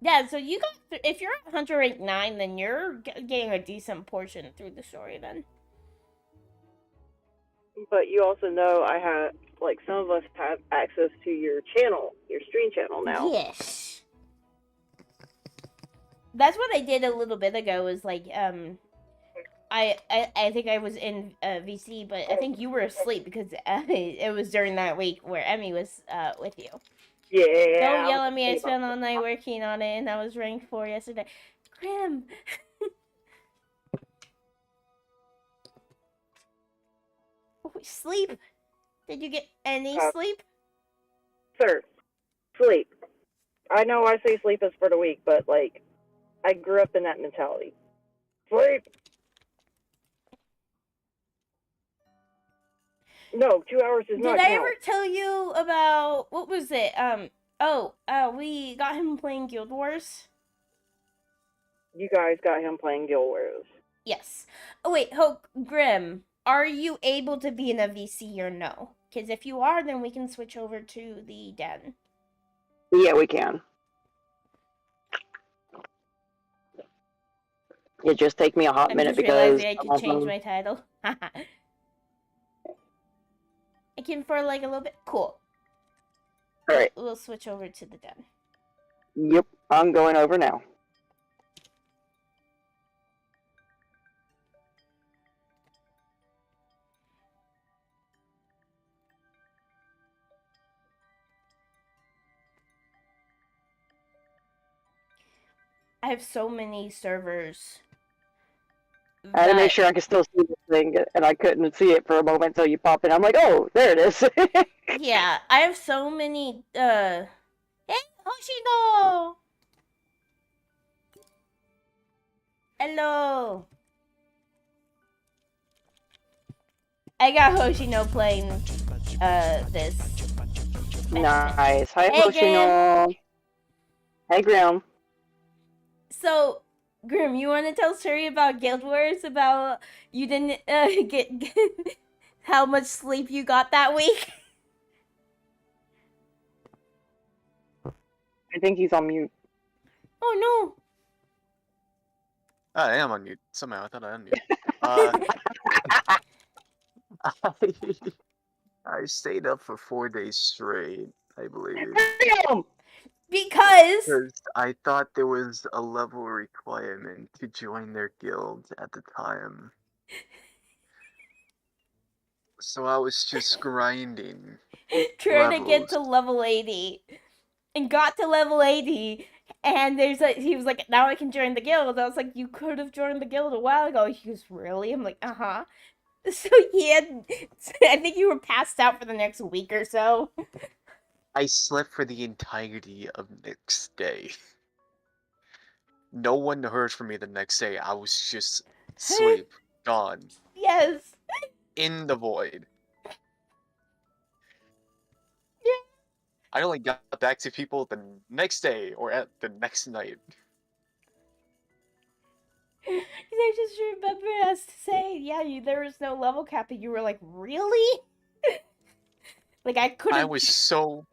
Yeah, so you got, if you're at Hunter rank 9, then you're getting a decent portion through the story then. But you also know I have, like, some of us have access to your channel, your stream channel now. Yes. That's what I did a little bit ago, was like, I think I was in VC, but I think you were asleep because it was during that week where Emmy was with you. Yeah. Don't yell at me, I spent all night working on it and I was ranked 4 yesterday. Grim. Sleep? Did you get any sleep? Sir, sleep. I know I say sleep is for the weak, but, like, I grew up in that mentality. Sleep! No, 2 hours is not Did I count. ever tell you about, what was it? We got him playing Guild Wars. You guys got him playing Guild Wars. Yes. Oh wait, Grim, are you able to be in a VC or no? Because if you are, then we can switch over to the den. Yeah, we can. It just take me a hot I'm minute just because realizing I could change my title. I can for like a little bit. Cool. Alright. We'll switch over to the den. Yep, I'm going over now. I have so many servers. I had to make sure I could still see this thing, and I couldn't see it for a moment until you pop in. I'm like, oh, there it is. Yeah, I have so many, Hey, Hoshino! Hello! I got Hoshino playing, this. Nice. Hi, Hey, Hoshino. Hey, Grim. So, Grim, you want to tell Suri about Guild Wars? About you didn't get how much sleep you got that week? I think he's on mute. Oh I am on mute. Somehow I thought I unmuted. I stayed up for 4 days straight, I believe. no! Because I thought there was a level requirement to join their guild at the time. So I was just grinding. trying to get to level 80. And got to level 80. And he was like, now I can join the guild. I was like, you could have joined the guild a while ago. He goes, really? I'm like, uh-huh. So I think you were passed out for the next week or so. I slept for the entirety of next day. No one heard from me the next day. I was just sleep, gone. Yes. In the void. I only got back to people the next day or at the next night. I just remember us to say, yeah, there was no level cap, and you were like, really? Like, I I couldn't. was so.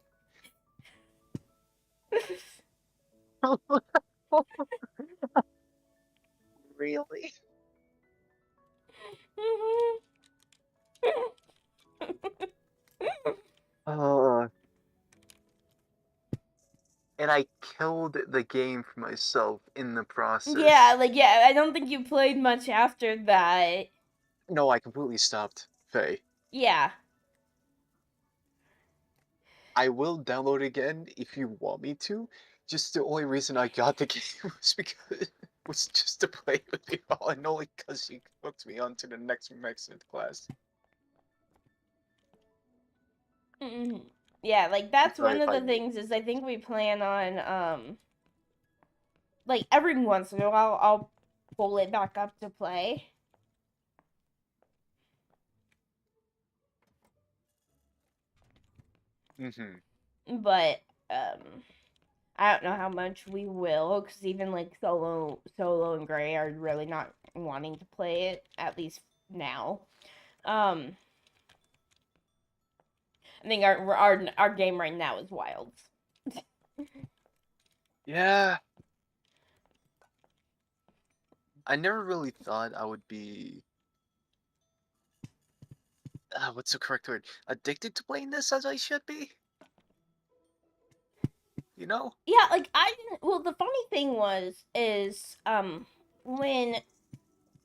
Really? Uh, and I killed the game for myself in the Yeah, process. like, yeah, I don't think you played much after that. No, I completely stopped. Faye. Yeah. I will download it again if you want me to. Just the only reason I got the game was because was just to play with you all, and only because you hooked me on to the next Mexican class. Mm-hmm. Yeah, like, that's Sorry one if of I the made. things is I think we plan on, like, every once in a while, I'll pull it back up to play. Mm-hmm. But, I don't know how much we will, because even, like, Solo and Gray are really not wanting to play it, at least now. Um, I think our game right now is Wilds. Yeah. I never really thought I would be. What's the correct word? Addicted to playing this as I should be. You know? Yeah, like, I didn't. Well, the funny thing is when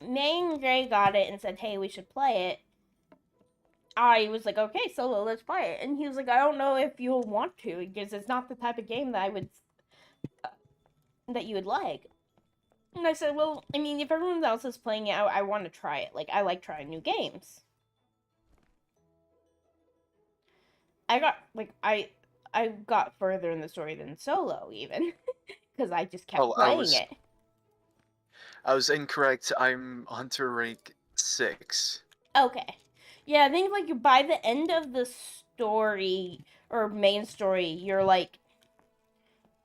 May and Gray got it and said, "Hey, we should play it." I was like, "Okay, Solo, let's play it," and he was like, "I don't know if you'll want to because it's not the type of game that that you would like." And I said, "Well, I mean, if everyone else is playing it, I want to try it. Like, I like trying new games." I got like I got further in the story than Solo even because I just kept Oh, playing it. I was incorrect. I'm Hunter rank 6. Okay. Yeah, I think like by the end of the story or main story, you're like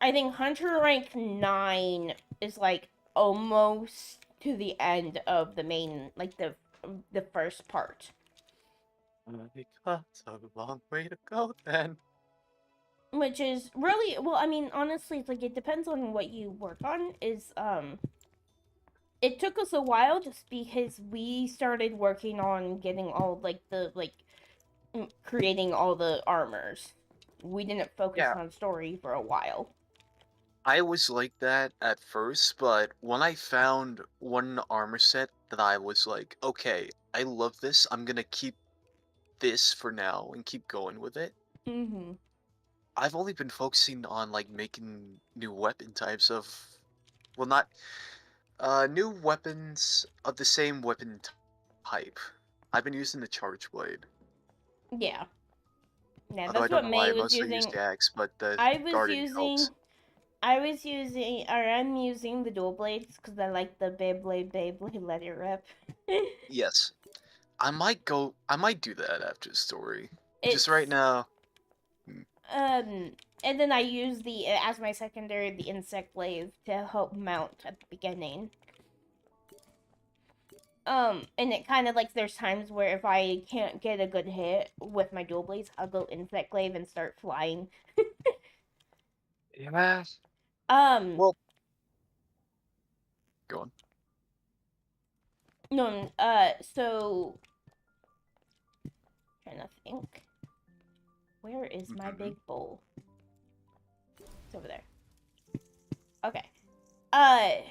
I think Hunter rank 9 is like almost to the end of the main like the first part. I got a long way to go then. Which is really well, I mean, honestly, it's like it depends on what you work on is it took us a while just because we started working on getting all like the like creating all the armors. We didn't focus Yeah, on story for a while. I was like that at first, but when I found one armor set that I was like, okay, I love this. I'm gonna keep this for now and keep going with it. Mm-hmm. I've only been focusing on like making new weapon types of, well, not new weapons of the same weapon type. I've been using the charge blade. Yeah. Yeah, Although I that's don't what know why May I was mostly use using. the axe, but the I was garden using helps. I'm using the dual blades because I like the Beyblade, let it rip. Yes. I might do that after the story. Just right It's now. mm, and then I use the as my secondary the insect glaive to help mount at the beginning. And it kind of like there's times where if I can't get a good hit with my dual blades, I'll go insect glaive and start flying. Yeah. Um, Well, go on. no, so trying to think, where is my Hmm. big bowl? It's over there. Okay. Uh,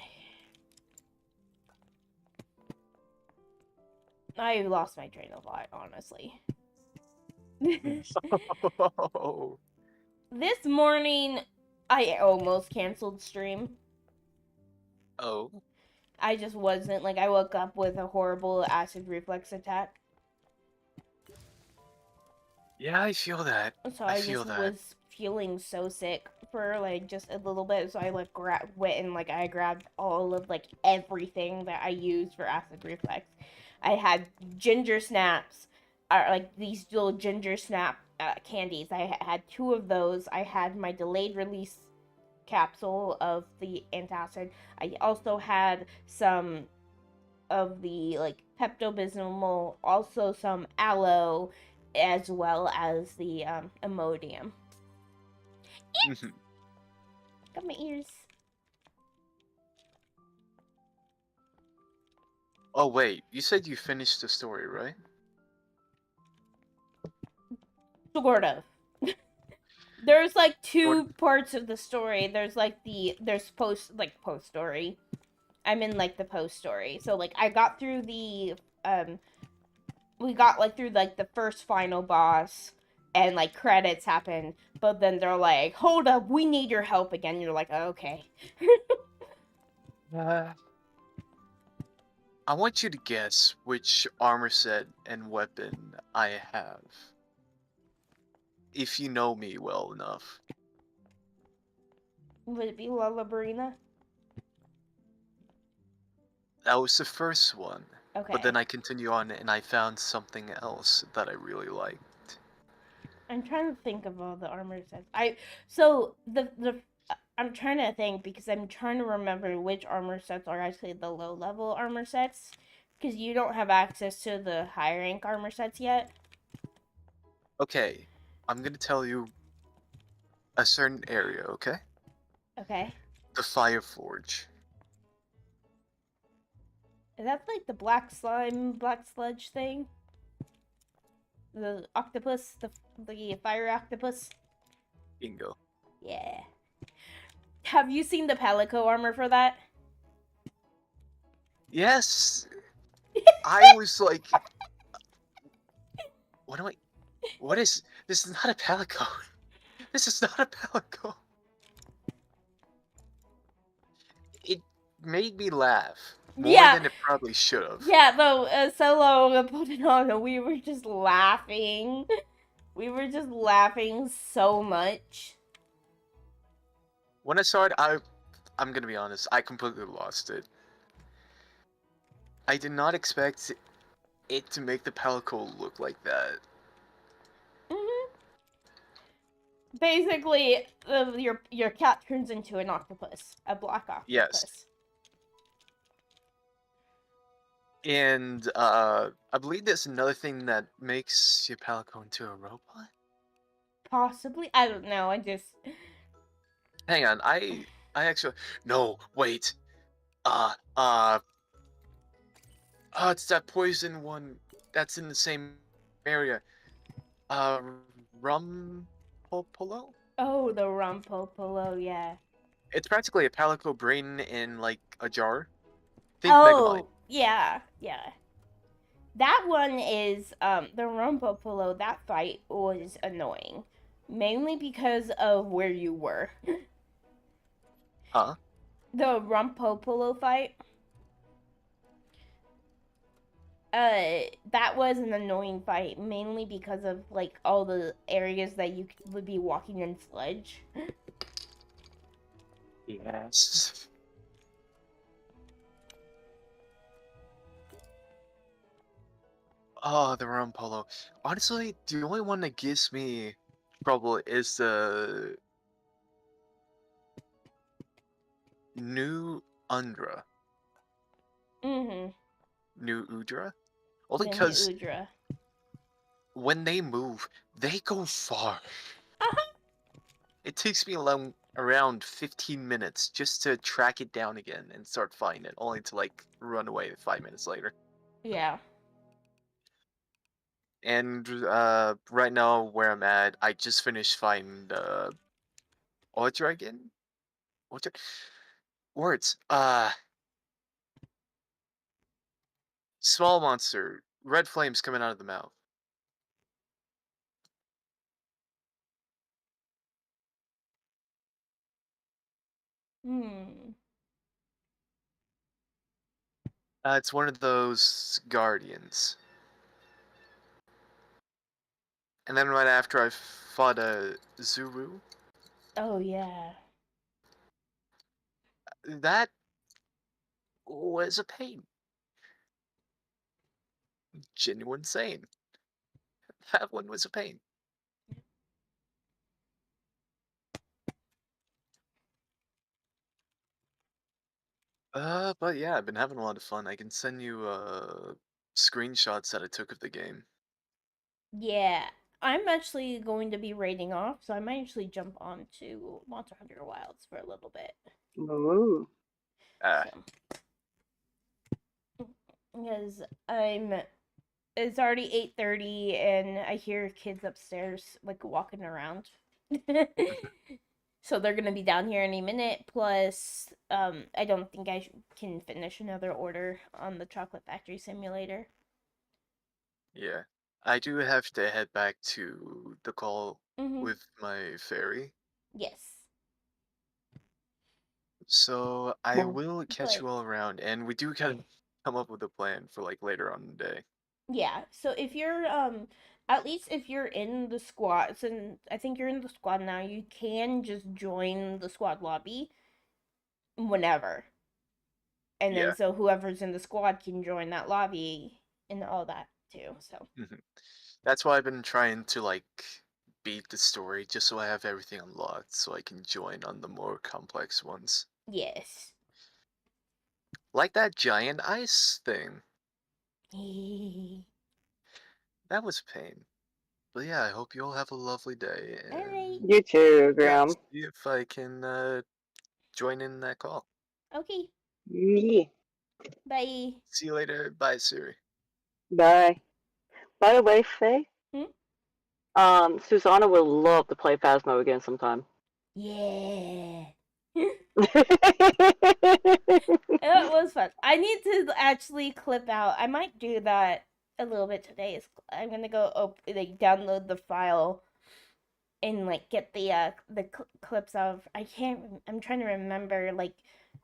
I lost my train of thought, honestly. Oh. This morning, I almost canceled stream. Oh. I just wasn't like I woke up with a horrible acid reflux attack. Yeah, I feel that. So I I feel just that. was feeling so sick for like just a little bit. So I like went and like I grabbed all of like everything that I used for acid reflux. I had ginger snaps, or like these little ginger snap candies. I had two of those. I had my delayed release capsule of the antacid. I also had some of the like Pepto Bismol, also some aloe, as well as the Imodium. Mhm. Got my ears. Oh wait, you said you finished the story, right? Sort of. There's like Or two parts of the story. There's like there's post story. I'm in like the post story. So like I got through the we got like through like the first final boss and like credits happen, but then they're like, "Hold up, we need your help again." You're like, oh, "Okay." I want you to guess which armor set and weapon I have. If you know me well enough. Would it be Lullabrina? That was the first one. But Okay. then I continue on and I found something else that I really liked. I'm trying to think of all the armor sets. So the I'm trying to think because I'm trying to remember which armor sets are actually the low level armor sets because you don't have access to the high rank armor sets yet. Okay, I'm gonna tell you a certain area, okay? Okay. The Fire Forge. Is that like the black slime, black sludge thing? The octopus, the fire octopus? Bingo. Yeah. Have you seen the Palico armor for that? Yes! I was like, what am I? What is. This is not a Palico. This is not a Palico. It made me laugh more Yeah. than it probably should have. Yeah, though, Solo put it on and we were just laughing. We were just laughing so much. When I saw it, I'm gonna be honest, I completely lost it. I did not expect it to make the Palico look like that. Hmm. Basically, your cat turns into an octopus, a black Yes. octopus. And I believe there's another thing that makes your Palico into a robot. Possibly, I don't know. I just Hang on, I actually no wait. Uh uh it's that poison one that's in the same area. Uh, Rumpopolo? oh the Rumpopolo, yeah. It's practically a Palico brain in like a jar. Think Megamind. Oh yeah, yeah. That one is the Rumpopolo. That fight was annoying, mainly because of where you were. Huh? The Rumpopolo fight. That was an annoying fight, mainly because of like all the areas that you would be walking in sludge. Yes. Oh, the Rumpolo. Honestly, the only one that gives me trouble is the new Undra. Mm-hmm. New Udra? Only The new because Udra. when they move, they go far. Uh-huh. It takes me around 15 minutes just to track it down again and start fighting it, only to like run away 5 minutes later. Yeah. And right now where I'm at, I just finished fighting the Dragon. What words? Small monster, red flames coming out of the mouth. Hmm. It's one of those guardians. And then right after I fought a Zuru. Oh yeah. That was a pain. Genuine insane. That one was a pain. But yeah, I've been having a lot of fun. I can send you screenshots that I took of the game. Yeah, I'm actually going to be raiding off, so I might actually jump on to Monster Hunter Wilds for a little bit. Ooh. Ah, So, because I'm it's already 8:30 and I hear kids upstairs like walking around. So they're gonna be down here any minute. Plus, I don't think can finish another order on the Chocolate Factory Simulator. yeah. I do have to head back to the call Mm-hmm. with my fairy. Yes, So I Well, will catch but you all around, and we do kind of come up with a plan for like later on in the day. yeah. So if you're at least if you're in the squad, and I think you're in the squad now, you can just join the squad lobby whenever, and then Yeah. so whoever's in the squad can join that lobby and all that too. So Mhm. That's why I've been trying to like beat the story just so I have everything unlocked so I can join on the more complex ones. yes. Like that giant ice thing. All That was pain. But yeah, I hope you all have a lovely day, right. and you too, yeah, I'll Graham. see if I can join in that call. Okay. Yeah. Bye. See you later. Bye, Siri. Bye. By the way, Faye, Hmm? Susanna would love to play Phasmo again sometime. Yeah. I It was fun. I need to actually clip out. I might do that a little bit today. I'm gonna go like download the file and like get the clips of. I can't. I'm trying to remember like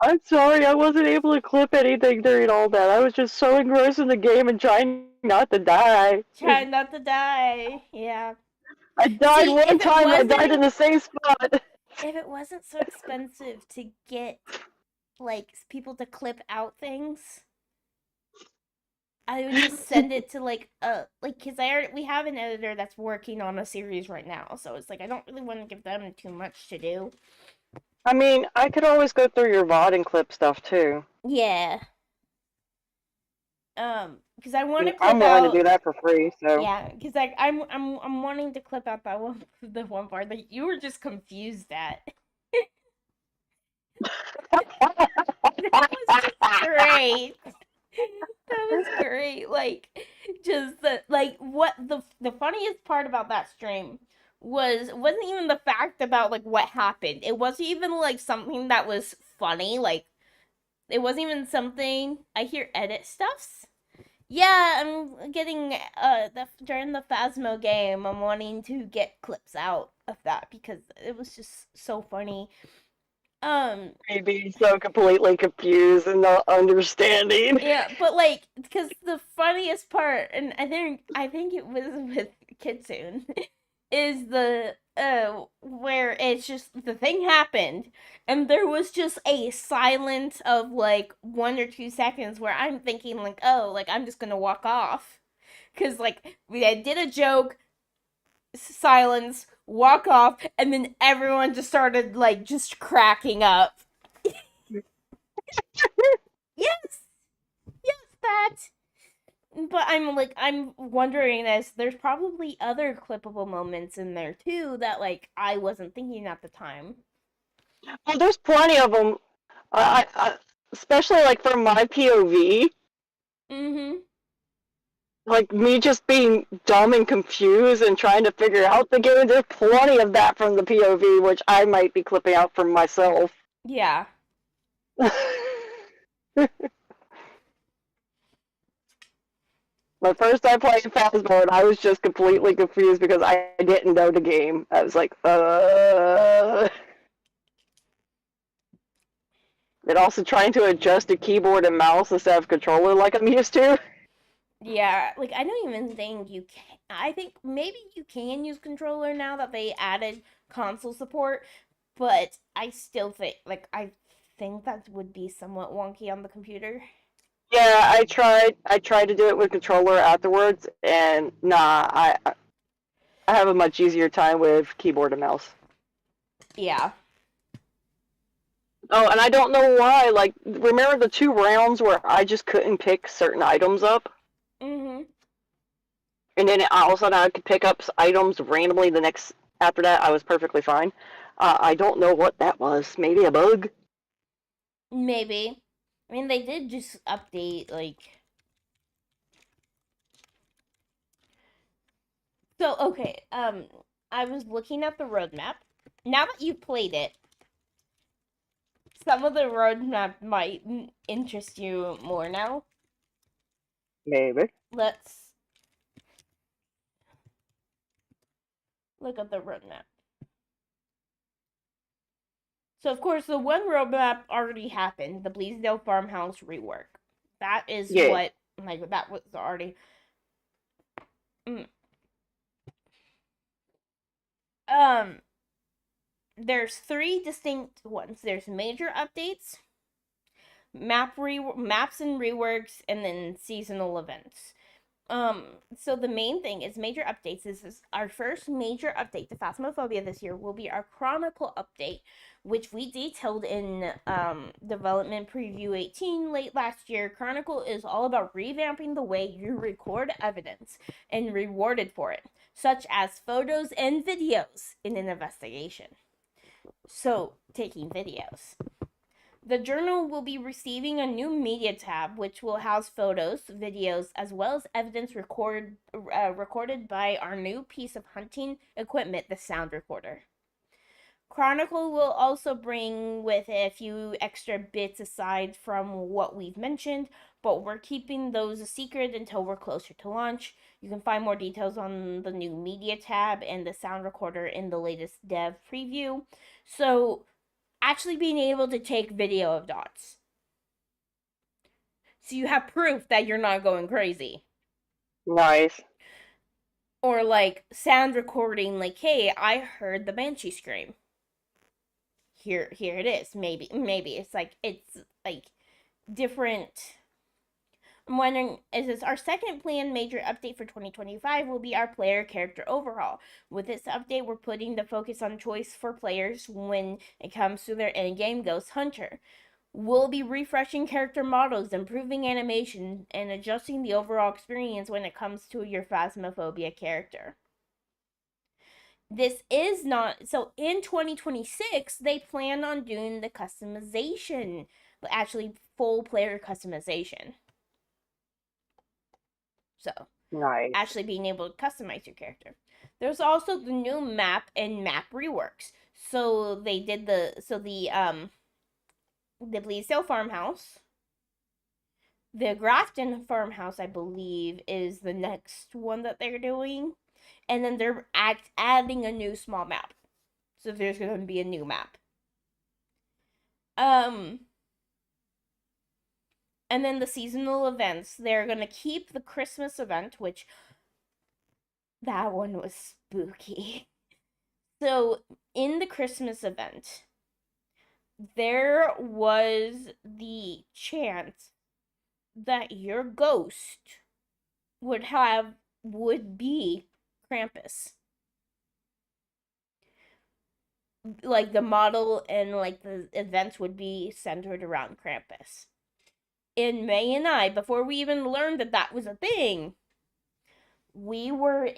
I'm sorry, I wasn't able to clip anything during all that. I was just so engrossed in the game and trying not to die. trying not to die. Yeah. I died See, one time, I died in the same spot. if it wasn't so expensive to get like people to clip out things, I would just send it to like because we have an editor that's working on a series right now, so it's like I don't really want to give them too much to do. I mean, I could always go through your VOD and clip stuff too. Yeah, because I want to I'm clip willing to do out. that for free, so. Yeah, because like I'm wanting to clip out that one the one part that you were just confused at. That was just great. That was great. Like, just like what the funniest part about that stream wasn't even the fact about like what happened. It wasn't even like something that was funny. Like, it wasn't even something I hear edit stuffs. Yeah, I'm getting during the Phasmo game. I'm wanting to get clips out of that because it was just so funny. Um, Me being so completely confused and not understanding. Yeah, but like, because the funniest part, and I think it was with Kitsune, is the where it's just the thing happened, and there was just a silence of like 1 or 2 seconds where I'm thinking like, oh, like I'm just gonna walk off, because like I did a joke, silence, walk off, and then everyone just started like just cracking up. Yes, yes, that. But I'm wondering as there's probably other clippable moments in there too that like I wasn't thinking at the time. Well, there's plenty of them. Especially like from my POV, Mm-hmm. like me just being dumb and confused and trying to figure out the game. There's plenty of that from the POV, which I might be clipping out from myself. Yeah. My first time playing Phasmo, and I was just completely confused because I didn't know the game. I was like, And also trying to adjust a keyboard and mouse instead of controller like I'm used to. Yeah, like I don't even think you can. I think maybe you can use controller now that they added console support, but I still think like I think that would be somewhat wonky on the computer. Yeah, I tried. I tried to do it with controller afterwards, and nah, I have a much easier time with keyboard and mouse. Yeah. Oh, and I don't know why. Like, remember the 2 rounds where I just couldn't pick certain items up? Mm-hmm. And then all of a sudden I could pick up items randomly the next after that. I was perfectly fine. I don't know what that was. Maybe a bug? Maybe. I mean, they did just update, like. So, okay, I was looking at the roadmap. Now that you've played it, some of the roadmap might interest you more now. Maybe. Let's look at the roadmap. So, of course, the one roadmap already happened, the Bleasdale Farmhouse rework. That is Yeah. what, like, that was already. Mm. There's 3 distinct ones. There's major updates, maps and reworks, and then seasonal events. So the main thing is major updates. This is our first major update to Phasmophobia this year will be our Chronicle update, which we detailed in Development Preview 18 late last year. Chronicle is all about revamping the way you record evidence and rewarded for it, such as photos and videos in an investigation. So, taking videos. The journal will be receiving a new media tab, which will house photos, videos, as well as evidence recorded by our new piece of hunting equipment, the sound recorder. Chronicle will also bring with it a few extra bits aside from what we've mentioned, but we're keeping those a secret until we're closer to launch. You can find more details on the new media tab and the sound recorder in the latest dev preview. So, actually being able to take video of dots. So you have proof that you're not going crazy. Nice. Or like sound recording, like, hey, I heard the banshee scream. Here it is. Maybe it's like different. I'm wondering, is this our second planned major update for 2025 will be our player character overhaul. With this update, we're putting the focus on choice for players when it comes to their endgame Ghost Hunter. We'll be refreshing character models, improving animation, and adjusting the overall experience when it comes to your Phasmophobia character. This is not so in 2026 they plan on doing the customization, actually full player customization. So, Nice. actually being able to customize your character. There's also the new map and map reworks. So they did the Bleasdale Farmhouse. The Grafton Farmhouse, I believe, is the next one that they're doing. And then they're adding a new small map. So there's going to be a new map. And then the seasonal events. They're going to keep the Christmas event, which that one was spooky. So in the Christmas event, there was the chance that your ghost would be Krampus. Like the model and like the events would be centered around Krampus. In May and I, before we even learned that that was a thing, we were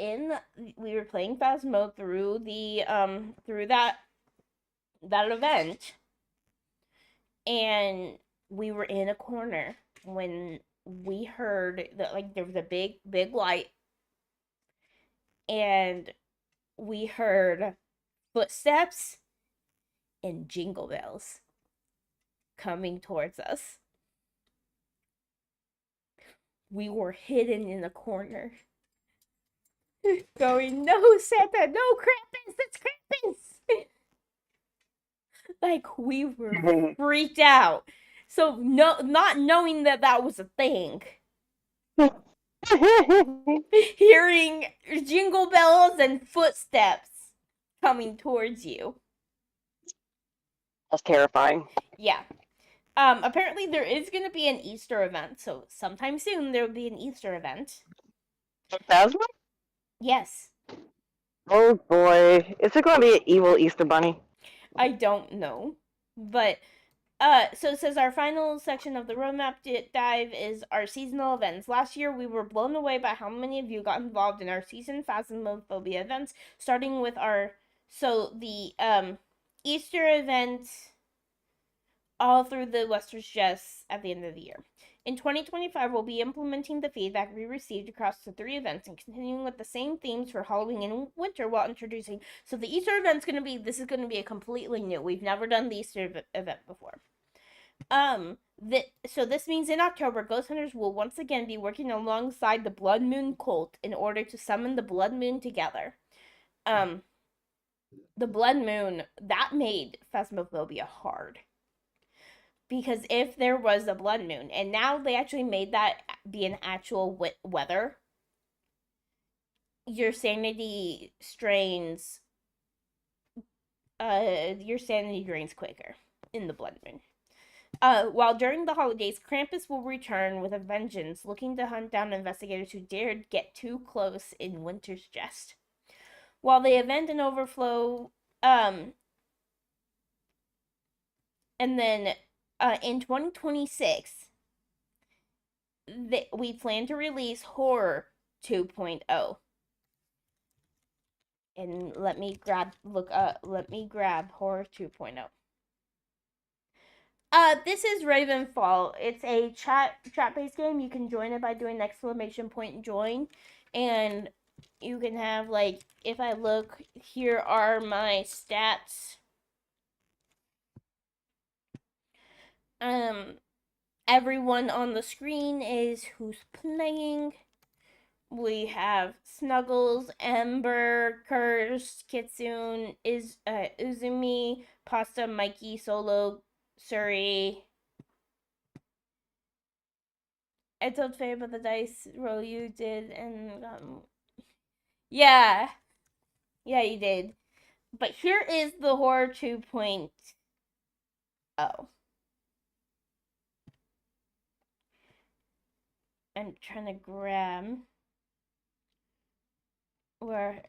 playing Phasmo through that event, and we were in a corner when we heard that, like, there was a big light, and we heard footsteps and jingle bells coming towards us. We were hidden in a corner, going, "No, Santa, no, Krampus, it's Krampus!" Like, we were freaked out. So, no, not knowing that that was a thing, hearing jingle bells and footsteps coming towards you. That's terrifying. Yeah. Apparently there is going to be an Easter event, so sometime soon there will be an Easter event. Phasma? Yes. Oh boy. Is it going to be an evil Easter bunny? I don't know, but So it says our final section of the roadmap dive is our seasonal events. Last year, we were blown away by how many of you got involved in our season Phasmophobia events, starting with the Easter event all through the Wester's Jess at the end of the year. In 2025, we'll be implementing the feedback we received across the 3 events and continuing with the same themes for Halloween and winter while introducing. So the Easter event's this is gonna be a completely new. We've never done the Easter event before. So this means in October, ghost hunters will once again be working alongside the Blood Moon cult in order to summon the Blood Moon together. The Blood Moon that made Phasmophobia hard, because if there was a blood moon, and now they actually made that be an actual weather, your sanity strains, your sanity drains quicker in the blood moon. While during the holidays, Krampus will return with a vengeance, looking to hunt down investigators who dared get too close in Winter's Jest. While the event and overflow, and then in 2026, we plan to release Horror 2.0. And let me grab Horror 2.0. This is Ravenfall. It's a chat-based game. You can join it by doing !join. And you can have, like, if I look, here are my stats. Everyone on the screen is who's playing. We have Snuggles, Ember, Curse, Kitsune, Uzumi, Pasta, Mikey, Solo, Suri. I told Faye about the dice roll you did, and yeah, you did. But here is the Horror 2.0. I'm trying to grab where.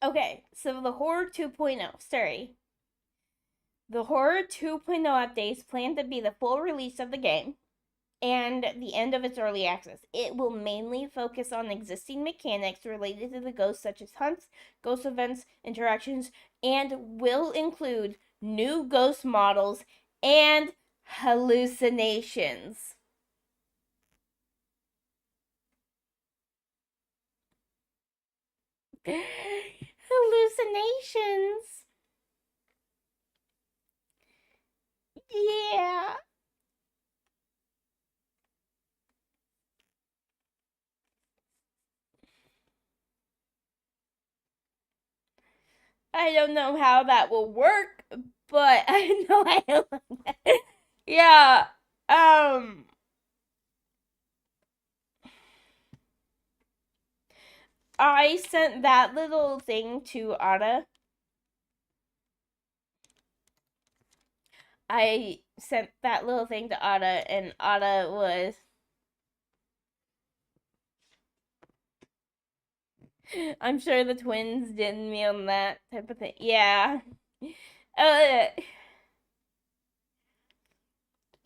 Okay, so the Horror 2.0, sorry. The Horror 2.0 updates plan to be the full release of the game and the end of its early access. It will mainly focus on existing mechanics related to the ghosts, such as hunts, ghost events, interactions, and will include new ghost models and hallucinations. Hallucinations. Yeah. I don't know how that will work, but I know I don't like that. Yeah. I sent that little thing to Ada. I sent that little thing to Ada, and Ada was. I'm sure the twins didn't mean that type of thing. Yeah.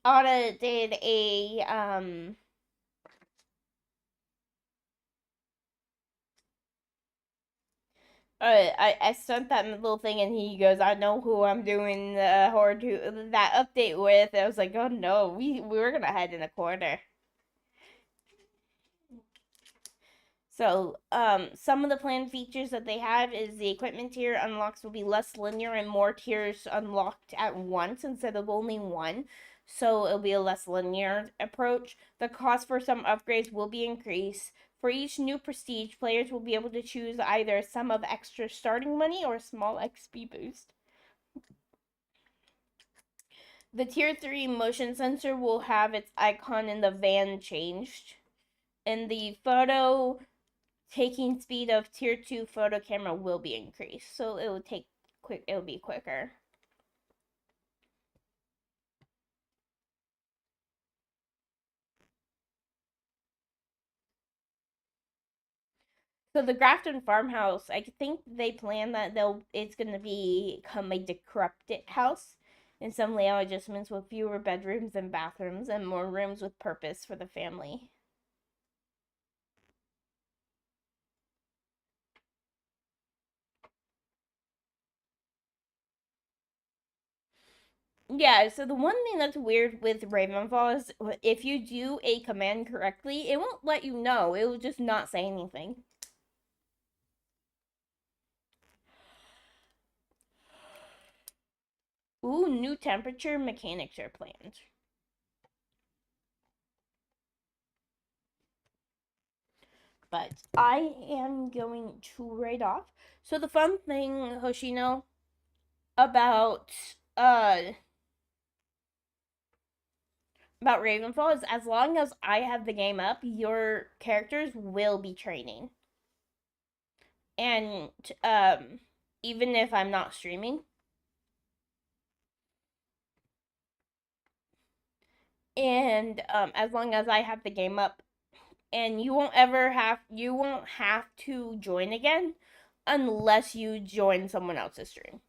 Ada did a I sent that little thing, and he goes, "I know who I'm doing the horror to that update with." I was like, "Oh no, we were gonna hide in a corner." So, some of the planned features that they have is the equipment tier unlocks will be less linear and more tiers unlocked at once instead of only one. So it'll be a less linear approach. The cost for some upgrades will be increased. For each new prestige, players will be able to choose either a sum of extra starting money or a small XP boost. The tier 3 motion sensor will have its icon in the van changed. In the photo taking speed of tier 2 photo camera will be increased, so it will take quick. It will be quicker. So the Grafton farmhouse, I think they plan that it's gonna become a decrepit house, and some layout adjustments with fewer bedrooms and bathrooms and more rooms with purpose for the family. Yeah, so the one thing that's weird with Ravenfall is if you do a command correctly, it won't let you know. It will just not say anything. Ooh, new temperature mechanics are planned. But I am going to write off. So the fun thing, Hoshino, about about Ravenfall is as long as I have the game up, your characters will be training. And even if I'm not streaming. And as long as I have the game up, and you won't have to join again unless you join someone else's stream.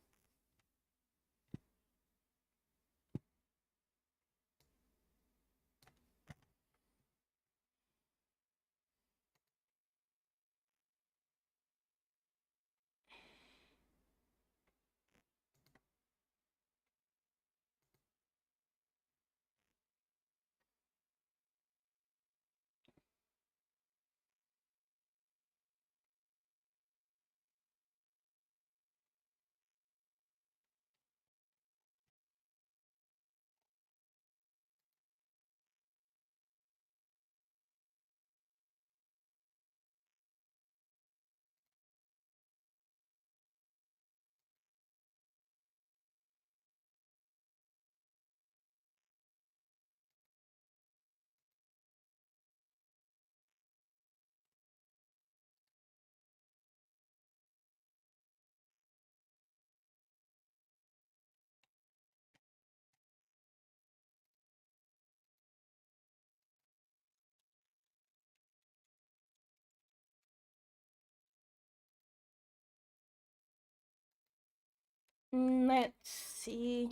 Let's see.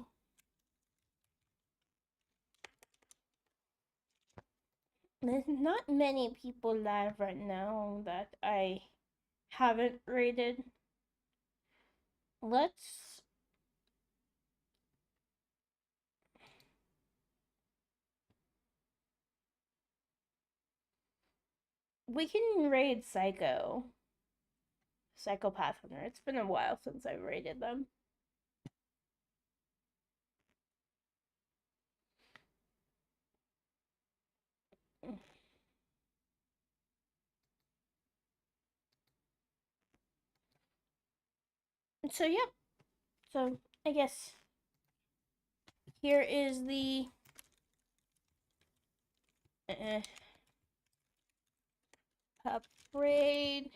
There's not many people live right now that I haven't rated. Let's. We can raid Psychopath Hunter. It's been a while since I've rated them. So, yeah. So, I guess here is the pup raid.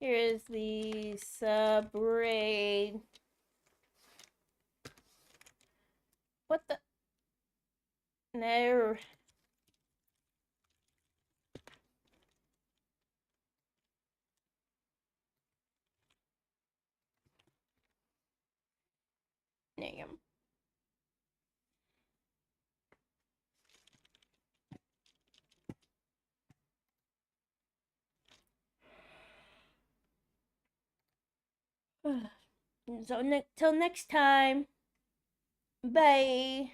Here is the sub raid. What the? No. Name. So till next time. Bye.